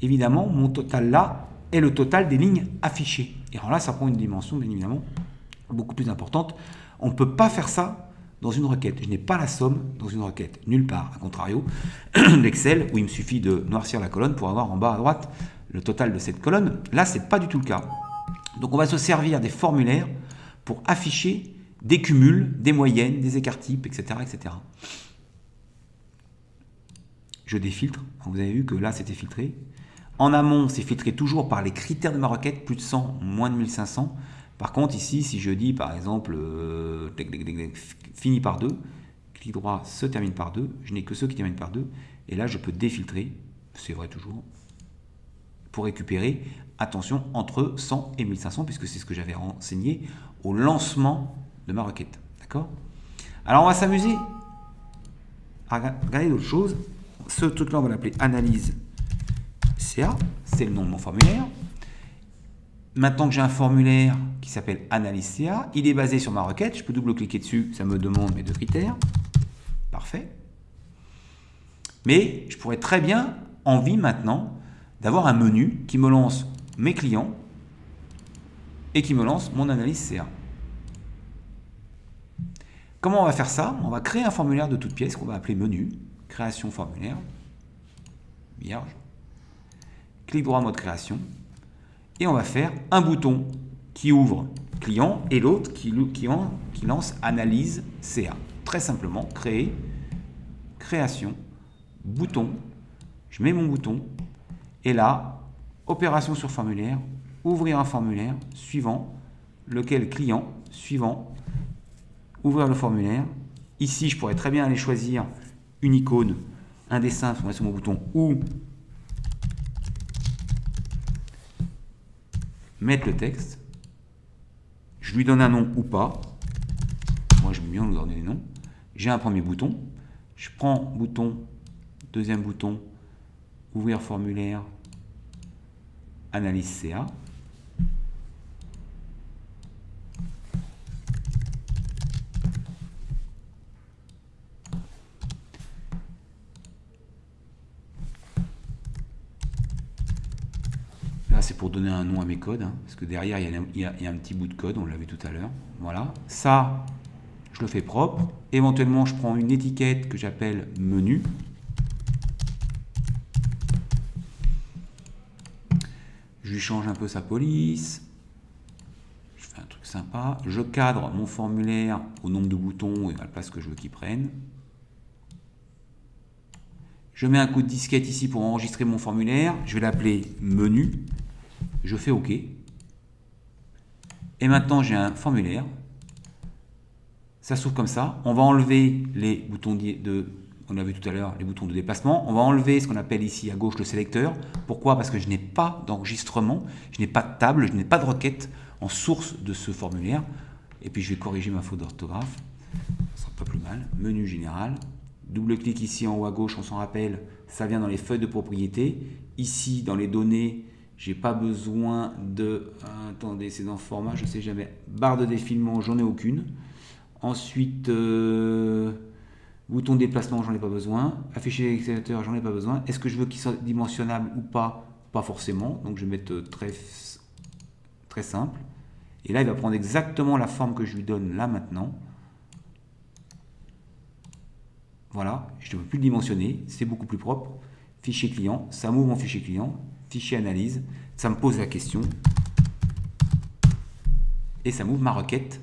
évidemment mon total là est le total des lignes affichées. Et alors là ça prend une dimension bien évidemment beaucoup plus importante. On ne peut pas faire ça dans une requête. Je n'ai pas la somme dans une requête, nulle part. A contrario d'Excel où il me suffit de noircir la colonne pour avoir en bas à droite le total de cette colonne. Là c'est pas du tout le cas. Donc on va se servir des formulaires pour afficher des cumuls, des moyennes, des écarts types, etc., etc. Je défiltre. Vous avez vu que là, c'était filtré. En amont, c'est filtré toujours par les critères de ma requête, plus de 100, moins de 1500. Par contre, ici, si je dis, par exemple, fini par 2, clic droit se termine par 2, je n'ai que ceux qui terminent par 2. Et là, je peux défiltrer, c'est vrai toujours, pour récupérer, attention, entre 100 et 1500, puisque c'est ce que j'avais renseigné au lancement de ma requête. D'accord? Alors, on va s'amuser à regarder d'autres choses. Ce truc-là, on va l'appeler analyse CA. C'est le nom de mon formulaire. Maintenant que j'ai un formulaire qui s'appelle analyse CA, il est basé sur ma requête. Je peux double-cliquer dessus. Ça me demande mes deux critères. Parfait. Mais je pourrais très bien envie maintenant d'avoir un menu qui me lance mes clients et qui me lance mon analyse CA. Comment on va faire ça? On va créer un formulaire de toute pièce qu'on va appeler menu, création formulaire, vierge, clic droit mode création, et on va faire un bouton qui ouvre client et l'autre qui lance analyse CA. Très simplement, créer, création, bouton, je mets mon bouton, et là, opération sur formulaire, ouvrir un formulaire, suivant, lequel client, suivant, ouvrir le formulaire. Ici, je pourrais très bien aller choisir une icône, un dessin sur mon bouton ou mettre le texte. Je lui donne un nom ou pas. Moi, je vais bien lui donner des noms. J'ai un premier bouton. Je prends bouton, deuxième bouton, ouvrir formulaire, analyse CA. C'est pour donner un nom à mes codes, hein, parce que derrière il y a un petit bout de code, on l'a vu tout à l'heure. Voilà, ça je le fais propre. Éventuellement je prends une étiquette que j'appelle menu. Je lui change un peu sa police. Je fais un truc sympa. Je cadre mon formulaire au nombre de boutons et à la place que je veux qu'il prenne. Je mets un coup de disquette ici pour enregistrer mon formulaire. Je vais l'appeler menu. Je fais OK. Et maintenant, j'ai un formulaire. Ça s'ouvre comme ça. On va enlever les boutons on a vu tout à l'heure, les boutons de déplacement. On va enlever ce qu'on appelle ici à gauche le sélecteur. Pourquoi? Parce que je n'ai pas d'enregistrement, je n'ai pas de table, je n'ai pas de requête en source de ce formulaire. Et puis, je vais corriger ma faute d'orthographe. Ça sera pas plus mal. Menu général. Double-clic ici en haut à gauche, on s'en rappelle, ça vient dans les feuilles de propriété. Ici, dans les données, j'ai pas besoin de... Attendez, c'est dans format, je sais jamais. Barre de défilement, j'en ai aucune. Ensuite, bouton de déplacement, j'en ai pas besoin. Afficher l'excavateur, j'en ai pas besoin. Est-ce que je veux qu'il soit dimensionnable ou pas? Pas forcément. Donc, je vais mettre très simple. Et là, il va prendre exactement la forme que je lui donne là maintenant. Voilà, je ne peux plus le dimensionner, c'est beaucoup plus propre. Fichier client, ça m'ouvre mon fichier client. Fichier analyse, ça me pose la question. Et ça m'ouvre ma requête.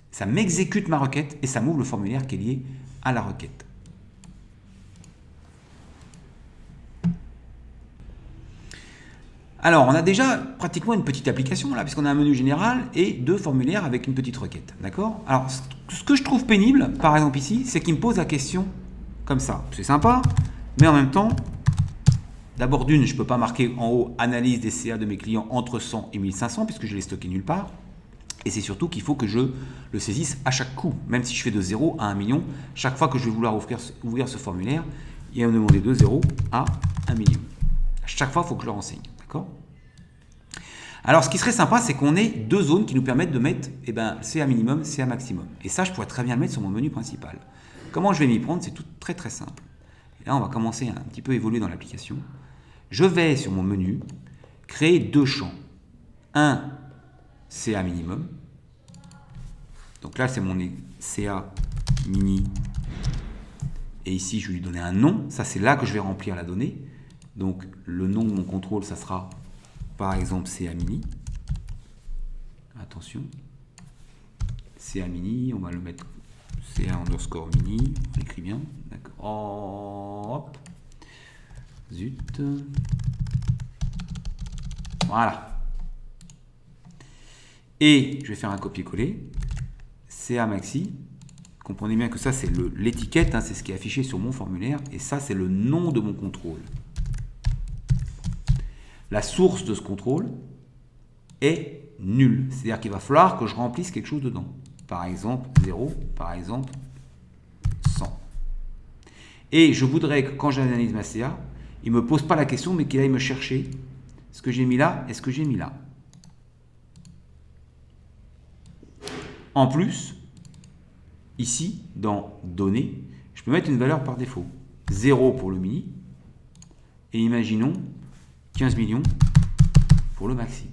Ça m'exécute ma requête et ça m'ouvre le formulaire qui est lié à la requête. Alors, on a déjà pratiquement une petite application là, puisqu'on a un menu général et deux formulaires avec une petite requête. D'accord? Alors, ce que je trouve pénible, par exemple ici, c'est qu'il me pose la question comme ça. C'est sympa, mais en même temps, d'abord d'une, je ne peux pas marquer en haut analyse des CA de mes clients entre 100 et 1500 puisque je l'ai stocké nulle part. Et c'est surtout qu'il faut que je le saisisse à chaque coup. Même si je fais de 0 à 1 million, chaque fois que je vais vouloir ouvrir ce formulaire, il va me demander de 0 à 1 million. À chaque fois, il faut que je le renseigne. D'accord ? Alors, ce qui serait sympa, c'est qu'on ait deux zones qui nous permettent de mettre CA minimum, CA maximum. Et ça, je pourrais très bien le mettre sur mon menu principal. Comment je vais m'y prendre? C'est tout très très simple. Et là, on va commencer à un petit peu évoluer dans l'application. Je vais sur mon menu, créer deux champs. Un CA minimum. Donc là, c'est mon CA mini. Et ici, je vais lui donner un nom. Ça, c'est là que je vais remplir la donnée. Donc, le nom de mon contrôle, ça sera, par exemple, CA mini. Attention. CA mini, on va le mettre CA underscore mini. On écrit bien. D'accord. Oh, hop. Zut. Voilà. Et je vais faire un copier-coller. CA maxi. Comprenez bien que ça, c'est l'étiquette, hein, c'est ce qui est affiché sur mon formulaire. Et ça, c'est le nom de mon contrôle. La source de ce contrôle est nulle. C'est-à-dire qu'il va falloir que je remplisse quelque chose dedans. Par exemple, 0, par exemple, 100. Et je voudrais que quand j'analyse ma CA, il ne me pose pas la question, mais qu'il aille me chercher ce que j'ai mis là et ce que j'ai mis là. En plus, ici, dans Données, je peux mettre une valeur par défaut. 0 pour le mini, et imaginons 15 millions pour le maxi.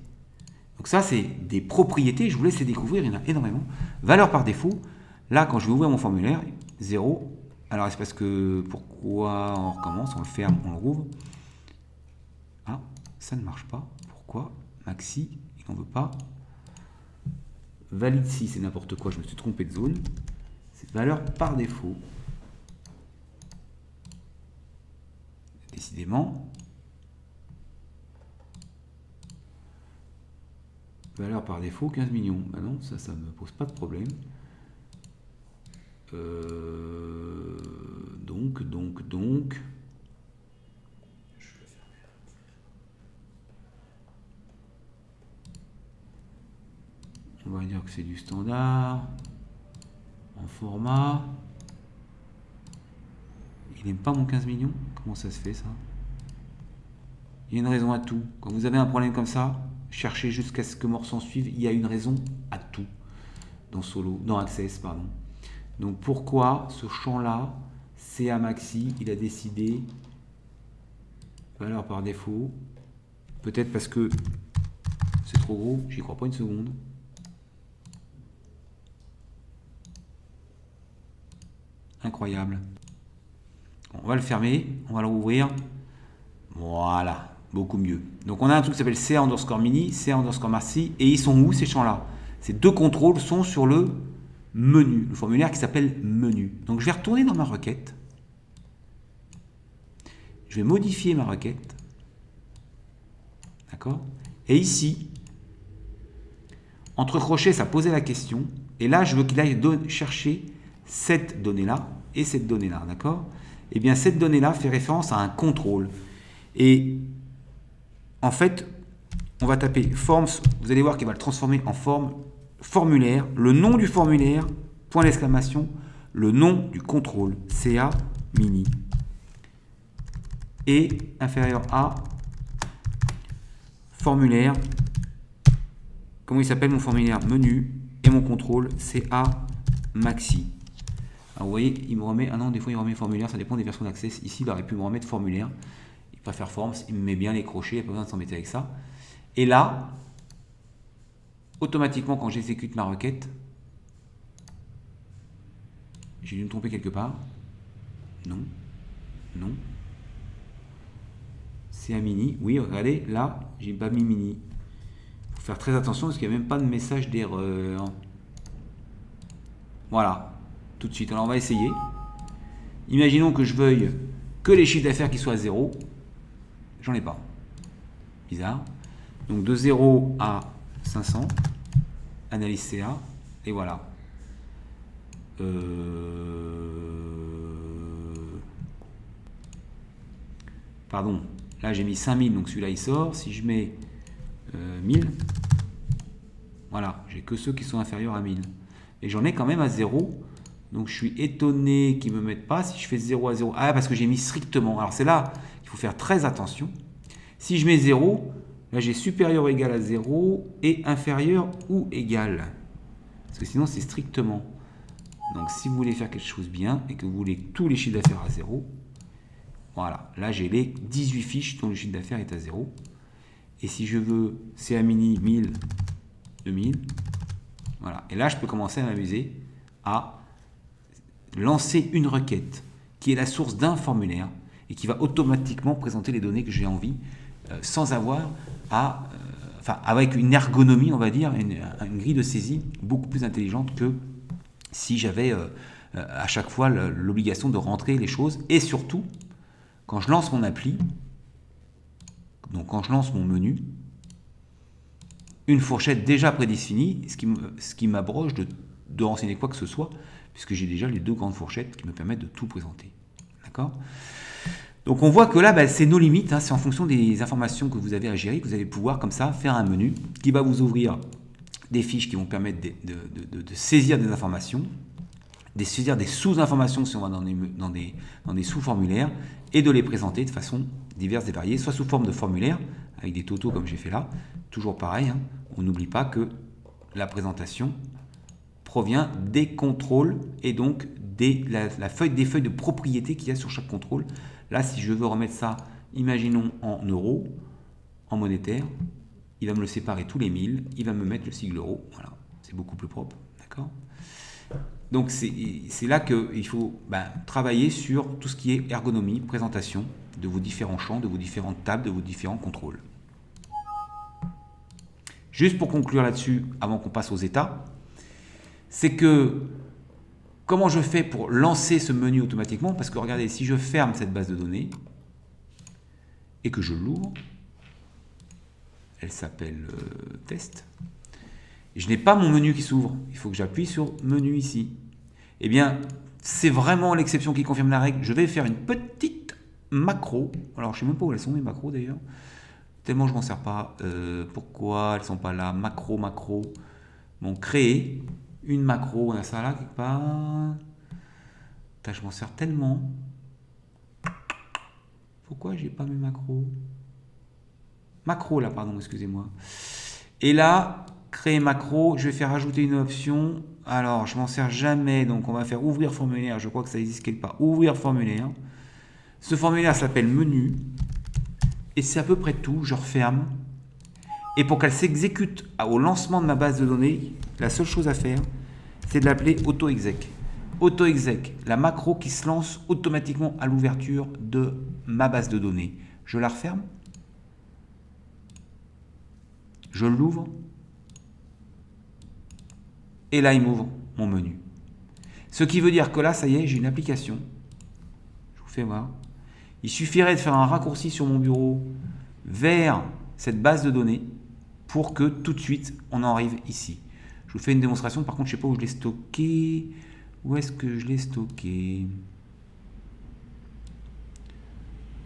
Donc ça, c'est des propriétés, je vous laisse les découvrir, il y en a énormément. Valeur par défaut, là, quand je vais ouvrir mon formulaire, 0, alors c'est parce que, pourquoi on recommence, on le ferme, on le rouvre. Ah, ça ne marche pas. Pourquoi? Maxi, il n'en veut pas. Valide si, c'est n'importe quoi, je me suis trompé de zone. C'est valeur par défaut. Décidément. Valeur par défaut, 15 millions. Ben non, ça ne me pose pas de problème. Donc. On va dire que c'est du standard. En format. Il n'aime pas mon 15 millions? Comment ça se fait ça? Il y a une raison à tout. Quand vous avez un problème comme ça, cherchez jusqu'à ce que mort s'en suive. Il y a une raison à tout. Dans Access, pardon. Donc pourquoi ce champ-là, CA maxi, il a décidé valeur par défaut? Peut-être parce que c'est trop gros, j'y crois pas une seconde. Incroyable. Bon, on va le fermer, on va le rouvrir. Voilà, beaucoup mieux. Donc on a un truc qui s'appelle CA underscore mini, CA underscore maxi, et ils sont où ces champs-là? Ces deux contrôles sont sur le menu, le formulaire qui s'appelle menu. Donc je vais retourner dans ma requête. Je vais modifier ma requête. D'accord? Et ici, entre crochets, ça posait la question. Et là, je veux qu'il aille chercher cette donnée-là et cette donnée-là. D'accord? Eh bien, cette donnée-là fait référence à un contrôle. Et en fait, on va taper forms. Vous allez voir qu'il va le transformer en forme formulaire. Le nom du formulaire, point d'exclamation, le nom du contrôle, CA mini. Et inférieur à formulaire. Comment il s'appelle mon formulaire? Menu. Et mon contrôle, CA maxi. Alors vous voyez, il me remet. Ah non, des fois il remet formulaire, ça dépend des versions d'Access. Ici, il aurait pu me remettre formulaire. Il préfère forms, il me met bien les crochets, il n'y a pas besoin de s'embêter avec ça. Et là, automatiquement, quand j'exécute ma requête, j'ai dû me tromper quelque part. Non. C'est un mini. Oui, regardez, là, j'ai pas mis mini. Il faut faire très attention parce qu'il n'y a même pas de message d'erreur. Voilà, tout de suite. Alors on va essayer. Imaginons que je veuille que les chiffres d'affaires qui soient à 0. J'en ai pas. Bizarre. Donc de 0 à 500, analyse CA, et voilà. Pardon, là j'ai mis 5000, donc celui-là il sort. Si je mets 1000, voilà, j'ai que ceux qui sont inférieurs à 1000. Et j'en ai quand même à 0. Donc je suis étonné qu'ils ne me mettent pas. Si je fais 0 à 0, ah parce que j'ai mis strictement. Alors c'est là qu'il faut faire très attention. Si je mets 0, là j'ai supérieur ou égal à 0 et inférieur ou égal. Parce que sinon c'est strictement. Donc si vous voulez faire quelque chose bien et que vous voulez tous les chiffres d'affaires à 0, voilà, là j'ai les 18 fiches dont le chiffre d'affaires est à 0. Et si je veux CA mini 1000, 2000, voilà. Et là je peux commencer à m'amuser à lancer une requête qui est la source d'un formulaire et qui va automatiquement présenter les données que j'ai envie sans avoir à... enfin, avec une ergonomie, on va dire, une grille de saisie beaucoup plus intelligente que si j'avais à chaque fois l'obligation de rentrer les choses. Et surtout, quand je lance mon appli, donc quand je lance mon menu, une fourchette déjà prédéfinie, ce qui m'abroge de renseigner quoi que ce soit, puisque j'ai déjà les deux grandes fourchettes qui me permettent de tout présenter. D'accord ? Donc on voit que là, c'est nos limites, hein, c'est en fonction des informations que vous avez à gérer que vous allez pouvoir comme ça faire un menu qui va vous ouvrir des fiches qui vont permettre de saisir des informations, de saisir des sous-informations si on va dans des sous-formulaires, et de les présenter de façon diverse et variée, soit sous forme de formulaire, avec des totaux comme j'ai fait là, toujours pareil, hein, on n'oublie pas que la présentation provient des contrôles et donc des feuilles de propriété qu'il y a sur chaque contrôle. Là, si je veux remettre ça, imaginons en euros, en monétaire, il va me le séparer tous les 1000, il va me mettre le sigle euro, voilà, c'est beaucoup plus propre, d'accord ? Donc c'est là qu'il faut travailler sur tout ce qui est ergonomie, présentation de vos différents champs, de vos différentes tables, de vos différents contrôles. Juste pour conclure là-dessus, avant qu'on passe aux états, c'est que comment je fais pour lancer ce menu automatiquement? Parce que regardez, si je ferme cette base de données et que je l'ouvre, elle s'appelle test, je n'ai pas mon menu qui s'ouvre. Il faut que j'appuie sur menu ici. Eh bien, c'est vraiment l'exception qui confirme la règle. Je vais faire une petite macro. Alors, je ne sais même pas où elles sont, mes macros d'ailleurs. Tellement je ne m'en sers pas. Pourquoi elles ne sont pas là? Macro. Bon, créer une macro. On a ça là quelque part. Putain, je m'en sers tellement. Pourquoi j'ai pas mes macros? Macro là, pardon, excusez-moi. Et là, créer macro, je vais faire ajouter une option. Alors, je m'en sers jamais, donc on va faire ouvrir formulaire. Je crois que ça existe quelque part. Ouvrir formulaire. Ce formulaire s'appelle menu. Et c'est à peu près tout. Je referme. Et pour qu'elle s'exécute au lancement de ma base de données, la seule chose à faire, c'est de l'appeler auto-exec. Auto-exec, la macro qui se lance automatiquement à l'ouverture de ma base de données. Je la referme. Je l'ouvre. Et là, il m'ouvre mon menu. Ce qui veut dire que là, ça y est, j'ai une application. Je vous fais voir. Il suffirait de faire un raccourci sur mon bureau vers cette base de données pour que tout de suite, on en arrive ici. Je vous fais une démonstration. Par contre, je ne sais pas où je l'ai stocké. Où est-ce que je l'ai stocké?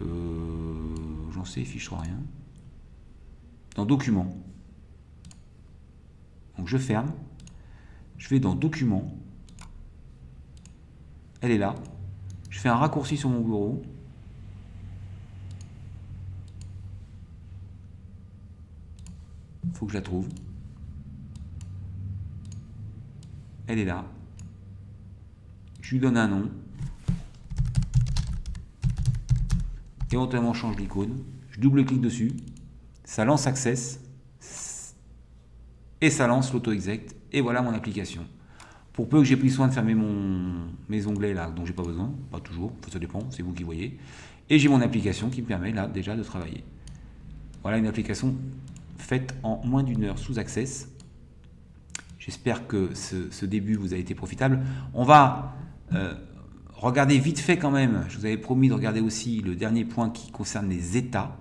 J'en sais, fiche rien. Dans Documents. Donc, je ferme. Je vais dans Documents. Elle est là. Je fais un raccourci sur mon bureau. Il faut que je la trouve. Elle est là. Je lui donne un nom. Éventuellement, je change l'icône. Je double-clique dessus. Ça lance Access. Et ça lance l'auto-exec. Et voilà mon application. Pour peu que j'ai pris soin de fermer mes onglets là, dont j'ai pas besoin, pas toujours, ça dépend, c'est vous qui voyez. Et j'ai mon application qui me permet là déjà de travailler. Voilà une application faite en moins d'une heure sous Access. J'espère que ce début vous a été profitable. On va regarder vite fait quand même, je vous avais promis de regarder aussi le dernier point qui concerne les états.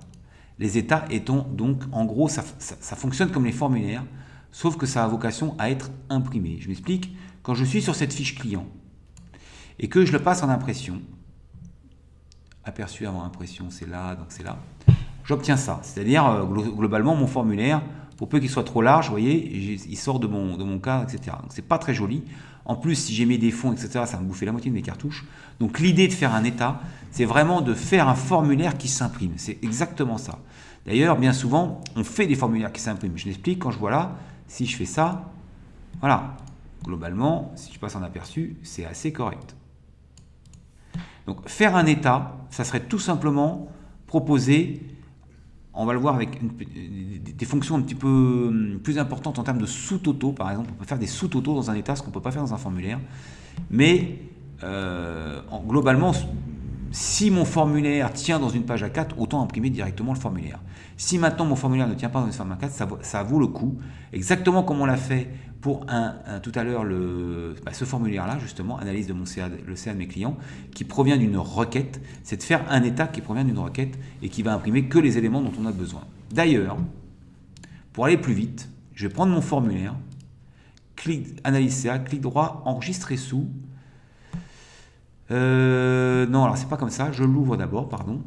Les états étant donc, en gros, ça fonctionne comme les formulaires, sauf que ça a vocation à être imprimé. Je m'explique. Quand je suis sur cette fiche client, et que je le passe en impression, aperçu avant impression, c'est là, donc c'est là, j'obtiens ça. C'est-à-dire, globalement, mon formulaire, pour peu qu'il soit trop large, vous voyez, il sort de mon cadre, etc. Donc c'est pas très joli. En plus, si j'ai mis des fonds, etc., ça va me bouffer la moitié de mes cartouches. Donc l'idée de faire un état, c'est vraiment de faire un formulaire qui s'imprime. C'est exactement ça. D'ailleurs, bien souvent, on fait des formulaires qui s'impriment. Je l'explique quand je vois là, si je fais ça, voilà. Globalement, si je passe en aperçu, c'est assez correct. Donc faire un état, ça serait tout simplement proposer, on va le voir avec des fonctions un petit peu plus importantes en termes de sous-totaux. Par exemple, on peut faire des sous-totaux dans un état, ce qu'on ne peut pas faire dans un formulaire. Mais globalement, si mon formulaire tient dans une page A4, autant imprimer directement le formulaire. Si maintenant mon formulaire ne tient pas dans une page A4, ça vaut le coup. Exactement comme on l'a fait pour tout à l'heure, ce formulaire-là, justement, analyse de le CA de mes clients, qui provient d'une requête, c'est de faire un état qui provient d'une requête et qui va imprimer que les éléments dont on a besoin. D'ailleurs, pour aller plus vite, je vais prendre mon formulaire, analyse CA, clic droit, enregistrer sous. Non, alors c'est pas comme ça, je l'ouvre d'abord, pardon.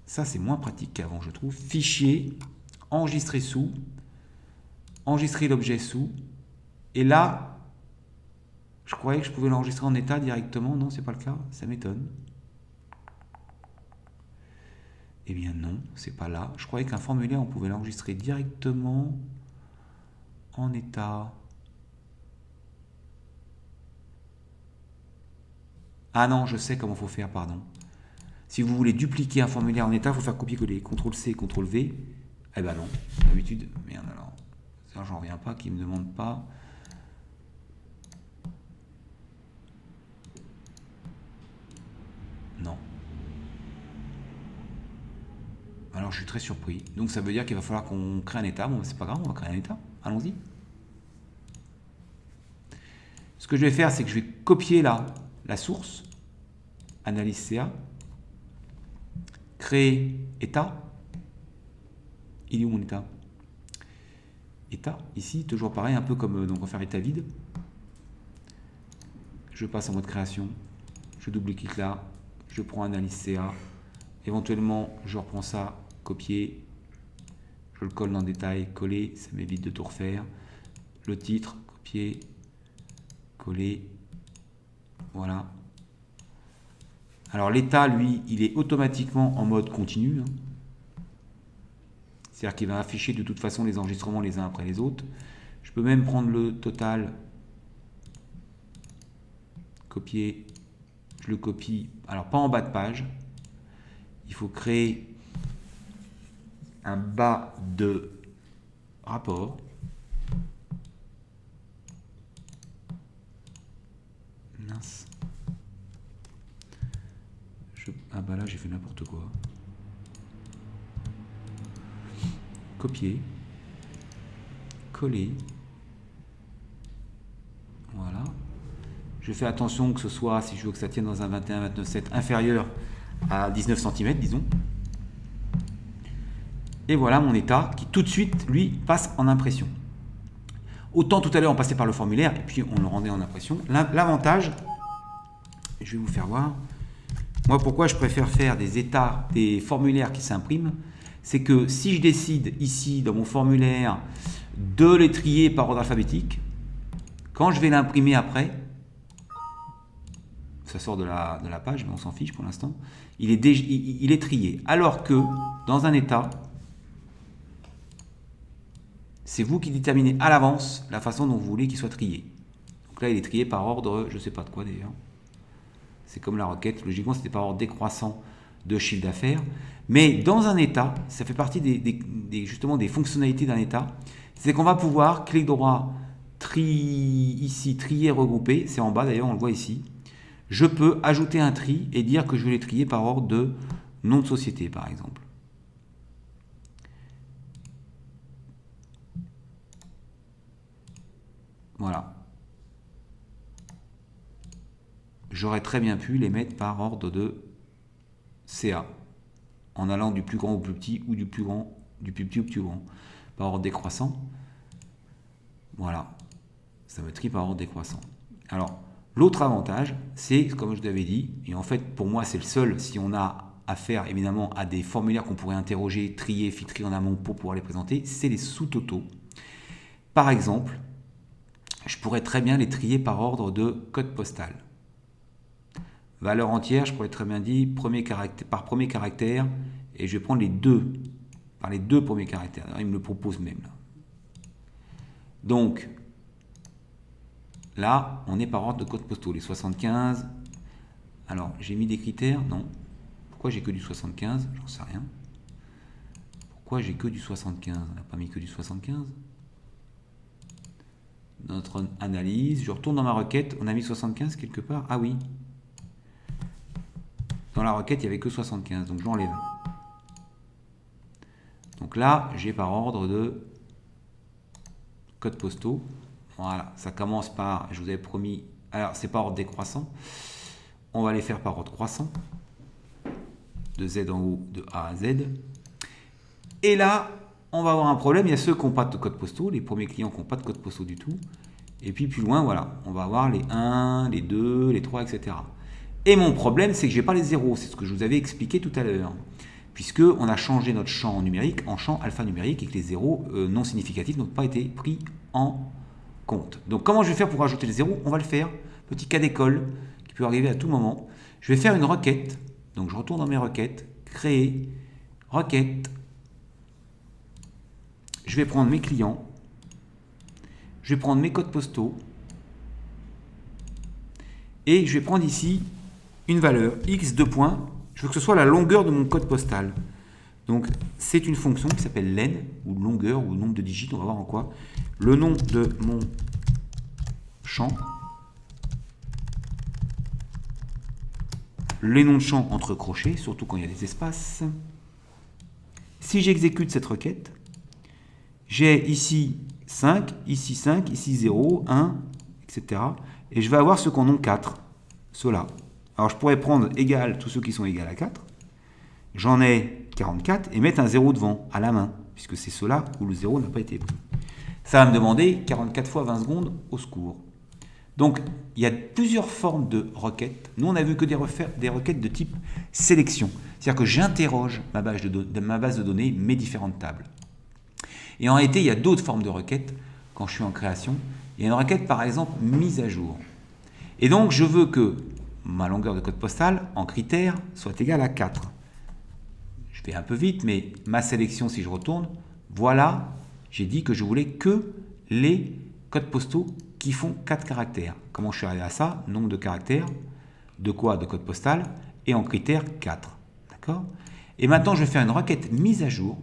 Ça c'est moins pratique qu'avant, je trouve. Fichier, enregistrer sous, enregistrer l'objet sous, et là, je croyais que je pouvais l'enregistrer en état directement, non, c'est pas le cas, ça m'étonne. Eh bien non, c'est pas là. Je croyais qu'un formulaire, on pouvait l'enregistrer directement en état. Ah non, je sais comment il faut faire, pardon. Si vous voulez dupliquer un formulaire en état, il faut faire copier-coller. CTRL-C, CTRL-V. Eh ben non, d'habitude, merde alors. Ça, j'en reviens pas, qu'il ne me demande pas. Non. Alors, je suis très surpris. Donc, ça veut dire qu'il va falloir qu'on crée un état. Bon, c'est pas grave, on va créer un état. Allons-y. Ce que je vais faire, c'est que je vais copier là la source. Analyse CA. Créer état. Il est où mon état? État, ici, toujours pareil, un peu comme donc on va faire état vide. Je passe en mode création, je double-clique là, je prends analyse CA, éventuellement je reprends ça, copier, je le colle dans détail, coller, ça m'évite de tout refaire. Le titre, copier, coller, voilà. Alors l'état, lui, il est automatiquement en mode continu, hein. C'est-à-dire qu'il va afficher de toute façon les enregistrements les uns après les autres. Je peux même prendre le total, copier, je le copie, alors pas en bas de page, il faut créer un bas de rapport. Mince. Ah bah là j'ai fait n'importe quoi. Copier, coller, voilà. Je fais attention que ce soit, si je veux que ça tienne dans un 21-29/7 inférieur à 19 cm, disons. Et voilà mon état qui tout de suite, lui, passe en impression. Autant tout à l'heure on passait par le formulaire et puis on le rendait en impression. L'avantage, je vais vous faire voir, moi pourquoi je préfère faire des états, des formulaires qui s'impriment, c'est que si je décide ici dans mon formulaire de les trier par ordre alphabétique, quand je vais l'imprimer après, ça sort de la page, mais on s'en fiche pour l'instant, il est trié. Alors que dans un état, c'est vous qui déterminez à l'avance la façon dont vous voulez qu'il soit trié. Donc là, il est trié par ordre, je ne sais pas de quoi d'ailleurs. C'est comme la requête, logiquement c'était par ordre décroissant de chiffre d'affaires. Mais dans un état, ça fait partie justement des fonctionnalités d'un état, c'est qu'on va pouvoir, clic droit, ici, trier, regrouper, c'est en bas d'ailleurs, on le voit ici. Je peux ajouter un tri et dire que je vais les trier par ordre de nom de société, par exemple. Voilà. J'aurais très bien pu les mettre par ordre de CA, en allant du plus grand au plus petit, ou du plus petit au plus grand, par ordre décroissant. Voilà. Ça me trie par ordre décroissant. Alors, L'autre avantage, c'est, comme je vous l'avais dit, et en fait pour moi c'est le seul, si on a affaire évidemment à des formulaires qu'on pourrait interroger, trier, filtrer en amont pour pouvoir les présenter, c'est les sous-totaux. Par exemple, je pourrais très bien les trier par ordre de code postal. Valeur entière, je pourrais très bien dire par premier caractère, et je vais prendre les deux, par les deux premiers caractères. Alors, il me le propose même là. Donc, là, on est par ordre de code postaux. Les 75. Alors, j'ai mis des critères? Non. Pourquoi j'ai que du 75? J'en sais rien. Pourquoi j'ai que du 75? On n'a pas mis que du 75. Notre analyse, je retourne dans ma requête. On a mis 75 quelque part? Ah oui. Dans la requête, il n'y avait que 75. Donc, je l'enlève. Donc là, j'ai par ordre de code postaux. Voilà, ça commence par, je vous avais promis, alors c'est par ordre décroissant. On va les faire par ordre croissant. De Z en haut, de A à Z. Et là, on va avoir un problème. Il y a ceux qui n'ont pas de code postaux, les premiers clients qui n'ont pas de code postaux du tout. Et puis plus loin, voilà, on va avoir les 1, les 2, les 3, etc. Et mon problème, c'est que je n'ai pas les zéros. C'est ce que je vous avais expliqué tout à l'heure. Puisqu'on a changé notre champ numérique en champ alphanumérique et que les zéros non significatifs n'ont pas été pris en compte. Donc comment je vais faire pour rajouter les zéros? On va le faire. Petit cas d'école qui peut arriver à tout moment. Je vais faire une requête. Donc je retourne dans mes requêtes. Créer. Requête. Je vais prendre mes clients. Je vais prendre mes codes postaux. Et je vais prendre ici une valeur x 2 points. Je veux que ce soit la longueur de mon code postal. Donc, c'est une fonction qui s'appelle len, ou longueur, ou nombre de digits, on va voir en quoi. Le nom de mon champ. Les noms de champ entre crochets, surtout quand il y a des espaces. Si j'exécute cette requête, j'ai ici 5, ici 0, 1, etc. Et je vais avoir ceux qui en ont 4, ceux-là. Alors, je pourrais prendre égal, tous ceux qui sont égaux à 4. J'en ai 44 et mettre un 0 devant, à la main, puisque c'est ceux-là où le 0 n'a pas été pris. Ça va me demander 44 fois 20 secondes, au secours. Donc, il y a plusieurs formes de requêtes. Nous, on n'a vu que des requêtes de type sélection. C'est-à-dire que j'interroge ma base de données, mes différentes tables. Et en réalité, il y a d'autres formes de requêtes quand je suis en création. Il y a une requête, par exemple, mise à jour. Et donc, je veux que ma longueur de code postal, en critère, soit égale à 4. Je vais un peu vite, mais ma sélection, si je retourne, voilà, j'ai dit que je voulais que les codes postaux qui font 4 caractères. Comment je suis arrivé à ça? Nombre de caractères, de quoi? De code postal, et en critère 4. D'accord? Et maintenant, je vais faire une requête mise à jour,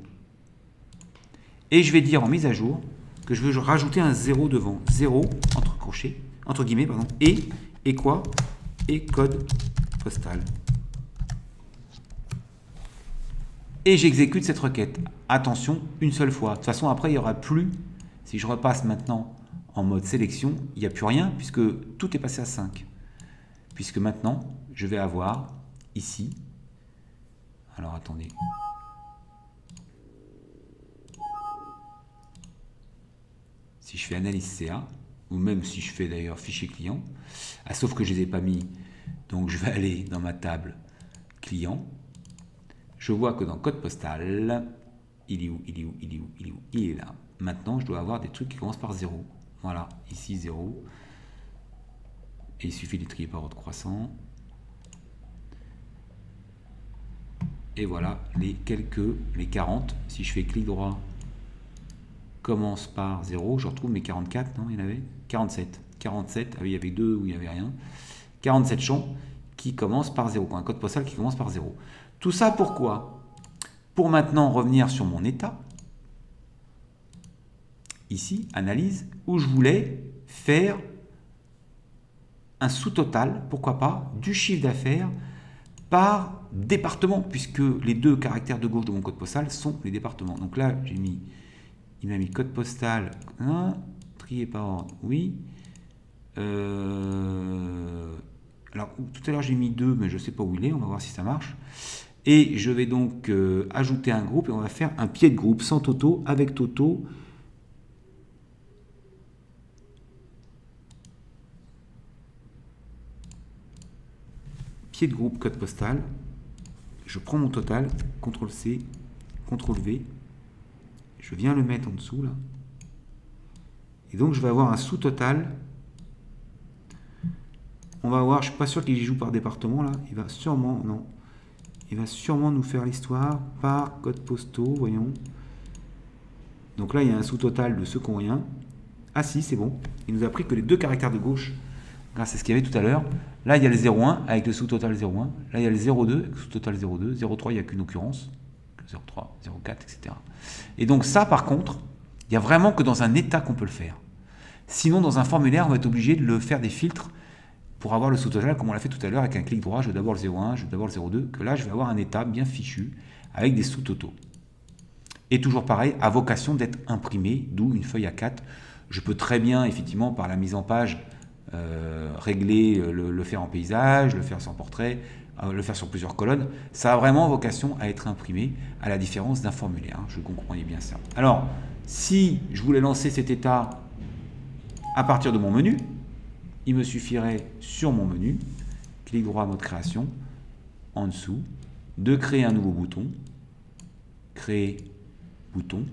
et je vais dire en mise à jour que je veux rajouter un 0 devant. 0, entre crochets, entre guillemets, pardon, et quoi? Et code postal. Et j'exécute cette requête. Attention, une seule fois. De toute façon, après, il n'y aura plus, si je repasse maintenant en mode sélection, il n'y a plus rien puisque tout est passé à 5. Puisque maintenant, je vais avoir ici, alors attendez, si je fais analyse CA, ou même si je fais d'ailleurs fichier client, sauf que je ne les ai pas mis, donc je vais aller dans ma table client, je vois que dans code postal, il est où? Il est là. Maintenant, je dois avoir des trucs qui commencent par 0. Voilà, ici 0. Et il suffit de trier par ordre croissant. Et voilà, les 40. Si je fais clic droit, commence par 0. Je retrouve mes 44, non? Il y en avait 47. 47, ah oui, il y avait 2 où il n'y avait rien. 47 champs qui commencent par 0. Un code postal qui commence par 0. Tout ça pourquoi? Pour maintenant revenir sur mon état. Ici, analyse, où je voulais faire un sous-total, pourquoi pas, du chiffre d'affaires par département, puisque les deux caractères de gauche de mon code postal sont les départements. Donc là, il m'a mis code postal, trié par ordre, oui. Alors, tout à l'heure, j'ai mis 2, mais je ne sais pas où il est, on va voir si ça marche. Et je vais donc ajouter un groupe et on va faire un pied de groupe sans Toto, avec Toto. pied de groupe code postal, je prends mon total, CTRL-C, CTRL-V, je viens le mettre en dessous, là. Et donc, je vais avoir un sous-total. On va voir, je ne suis pas sûr qu'il y joue par département, là. Il va sûrement, non. Il va sûrement nous faire l'histoire par code postaux, voyons. Donc là, il y a un sous-total de ceux qui n'ont rien. Ah si, c'est bon. Il nous a pris que les deux caractères de gauche, grâce à ce qu'il y avait tout à l'heure. Là, il y a le 0,1 avec le sous-total 0,1. Là, il y a le 0,2 avec le sous-total 0,2. 0,3, il n'y a qu'une occurrence. 0,3, 0,4, etc. Et donc ça, par contre, il n'y a vraiment que dans un état qu'on peut le faire. Sinon, dans un formulaire, on va être obligé de le faire des filtres pour avoir le sous-total, comme on l'a fait tout à l'heure avec un clic droit. Je veux d'abord le 0,1, je veux d'abord le 0,2, que là, je vais avoir un état bien fichu avec des sous-totaux. Et toujours pareil, à vocation d'être imprimé, d'où une feuille A4. Je peux très bien, effectivement, par la mise en page, régler, le faire en paysage, le faire sans portrait, le faire sur plusieurs colonnes. Ça a vraiment vocation à être imprimé, à la différence d'un formulaire. Je comprenais bien ça. Alors, si je voulais lancer cet état à partir de mon menu, il me suffirait sur mon menu, clic droit mode création, en dessous, de créer un nouveau bouton, créer bouton,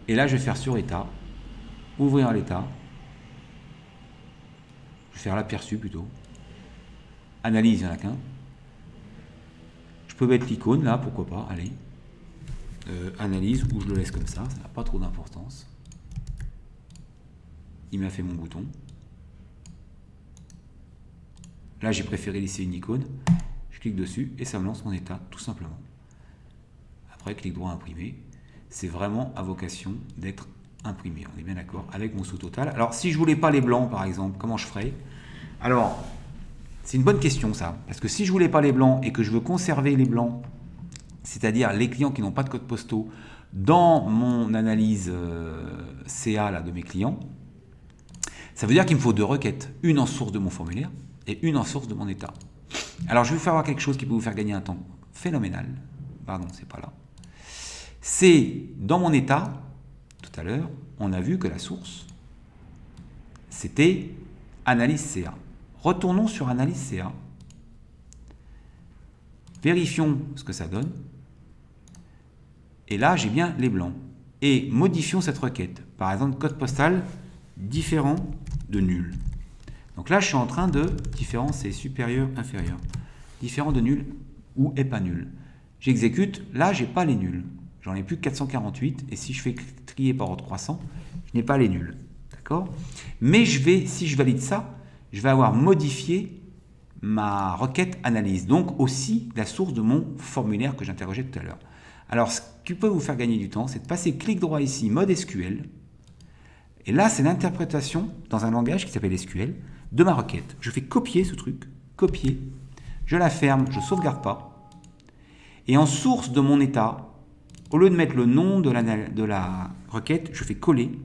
et là je vais faire sur état, ouvrir l'état, je vais faire l'aperçu plutôt, analyse, il n'y en a qu'un, je peux mettre l'icône là, pourquoi pas, allez, analyse, ou je le laisse comme ça n'a pas trop d'importance. Il m'a fait mon bouton. Là, j'ai préféré laisser une icône. Je clique dessus et ça me lance mon état, tout simplement. Après, clic droit imprimer. C'est vraiment à vocation d'être imprimé. On est bien d'accord avec mon sous-total. Alors, si je voulais pas les blancs, par exemple, comment je ferais? Alors, c'est une bonne question, ça. Parce que si je voulais pas les blancs et que je veux conserver les blancs, c'est-à-dire les clients qui n'ont pas de code postaux, dans mon analyse CA là, de mes clients, ça veut dire qu'il me faut deux requêtes. Une en source de mon formulaire et une en source de mon état. Alors, je vais vous faire voir quelque chose qui peut vous faire gagner un temps phénoménal. Pardon, c'est pas là. C'est dans mon état, tout à l'heure, on a vu que la source, c'était analyse CA. Retournons sur analyse CA. Vérifions ce que ça donne. Et là, j'ai bien les blancs. Et modifions cette requête. Par exemple, code postal différent de nul. Donc là, je suis en train de différent, c'est supérieur, inférieur. Différent de nul ou est pas nul. J'exécute. Là, j'ai pas les nuls. J'en ai plus que 448. Et si je fais trier par 300, je n'ai pas les nuls. D'accord? Mais si je valide ça, je vais avoir modifié ma requête analyse. Donc aussi la source de mon formulaire que j'interrogeais tout à l'heure. Alors, ce qui peut vous faire gagner du temps, c'est de passer clic droit ici, mode SQL. Et là, c'est l'interprétation dans un langage qui s'appelle SQL de ma requête. Je fais copier ce truc, copier. Je la ferme, je ne sauvegarde pas. Et en source de mon état, au lieu de mettre le nom de la requête, je fais coller.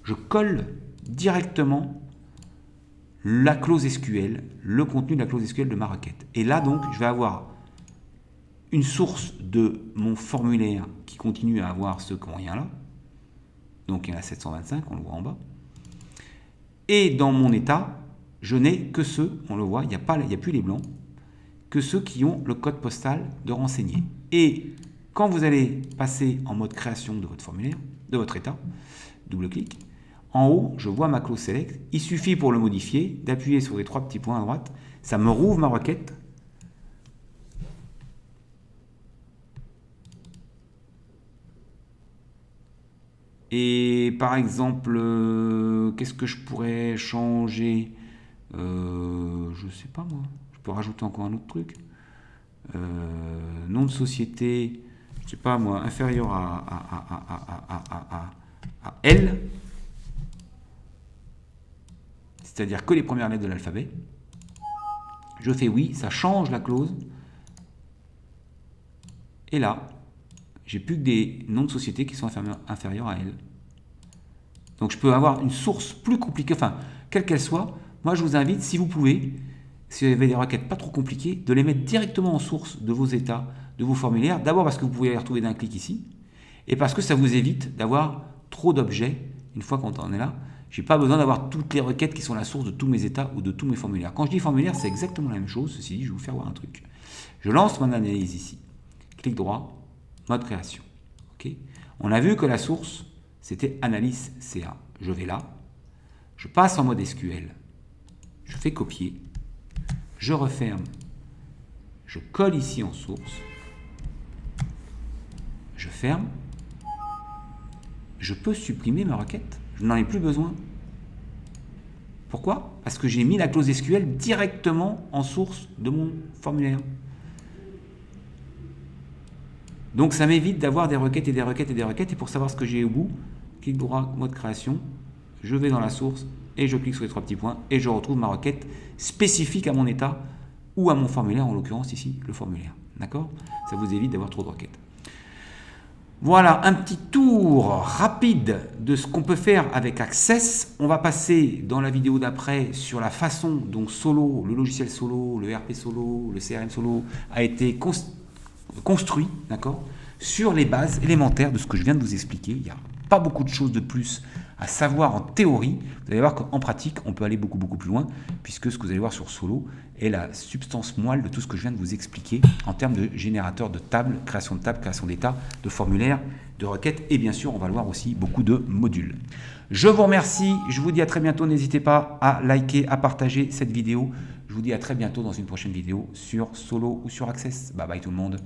Je colle directement la clause SQL, le contenu de la clause SQL de ma requête. Et là, donc, je vais avoir une source de mon formulaire qui continue à avoir ceux qui n'ont rien là. Donc, il y en a 725, on le voit en bas. Et dans mon état, je n'ai que ceux, on le voit, il n'y a plus les blancs, que ceux qui ont le code postal de renseigner. Et quand vous allez passer en mode création de votre formulaire, de votre état, double-clic, en haut, je vois ma clause select. Il suffit pour le modifier d'appuyer sur les trois petits points à droite. Ça me rouvre ma requête. Et par exemple, qu'est-ce que je pourrais changer? Je ne sais pas moi. Je peux rajouter encore un autre truc. Nom de société, je ne sais pas moi, inférieur à L. C'est-à-dire que les premières lettres de l'alphabet. Je fais oui, ça change la clause. Et là, j'ai plus que des noms de société qui sont inférieurs à L. Donc je peux avoir une source plus compliquée, enfin, quelle qu'elle soit. Moi, je vous invite, si vous pouvez, si vous avez des requêtes pas trop compliquées, de les mettre directement en source de vos états, de vos formulaires. D'abord parce que vous pouvez les retrouver d'un clic ici, et parce que ça vous évite d'avoir trop d'objets, une fois qu'on en est là, Je n'ai pas besoin d'avoir toutes les requêtes qui sont la source de tous mes états ou de tous mes formulaires. Quand je dis formulaire, c'est exactement la même chose. Ceci dit, je vais vous faire voir un truc. Je lance mon analyse ici. Clic droit, mode création. Okay. On a vu que la source, c'était analyse CA. Je vais là, je passe en mode SQL, je fais copier, je referme, je colle ici en source, je ferme, je peux supprimer ma requête, je n'en ai plus besoin. Pourquoi? Parce que j'ai mis la clause SQL directement en source de mon formulaire. Donc ça m'évite d'avoir des requêtes et des requêtes et des requêtes, et pour savoir ce que j'ai au bout, clic droit, mode création, je vais dans la source et je clique sur les 3 petits points et je retrouve ma requête spécifique à mon état ou à mon formulaire, en l'occurrence ici le formulaire. D'accord? Ça vous évite d'avoir trop de requêtes. Voilà un petit tour rapide de ce qu'on peut faire avec Access. On va passer dans la vidéo d'après sur la façon dont Solo, le logiciel Solo, le RP Solo, le CRM Solo a été construit, d'accord, sur les bases élémentaires de ce que je viens de vous expliquer. Il n'y a pas beaucoup de choses de plus à savoir en théorie. Vous allez voir qu'en pratique, on peut aller beaucoup plus loin, puisque ce que vous allez voir sur Solo est la substance moelle de tout ce que je viens de vous expliquer en termes de générateur de tables, création d'état, de formulaires, de requêtes, et bien sûr, on va le voir aussi beaucoup de modules. Je vous remercie, je vous dis à très bientôt. N'hésitez pas à liker, à partager cette vidéo. Je vous dis à très bientôt dans une prochaine vidéo sur Solo ou sur Access. Bye bye tout le monde.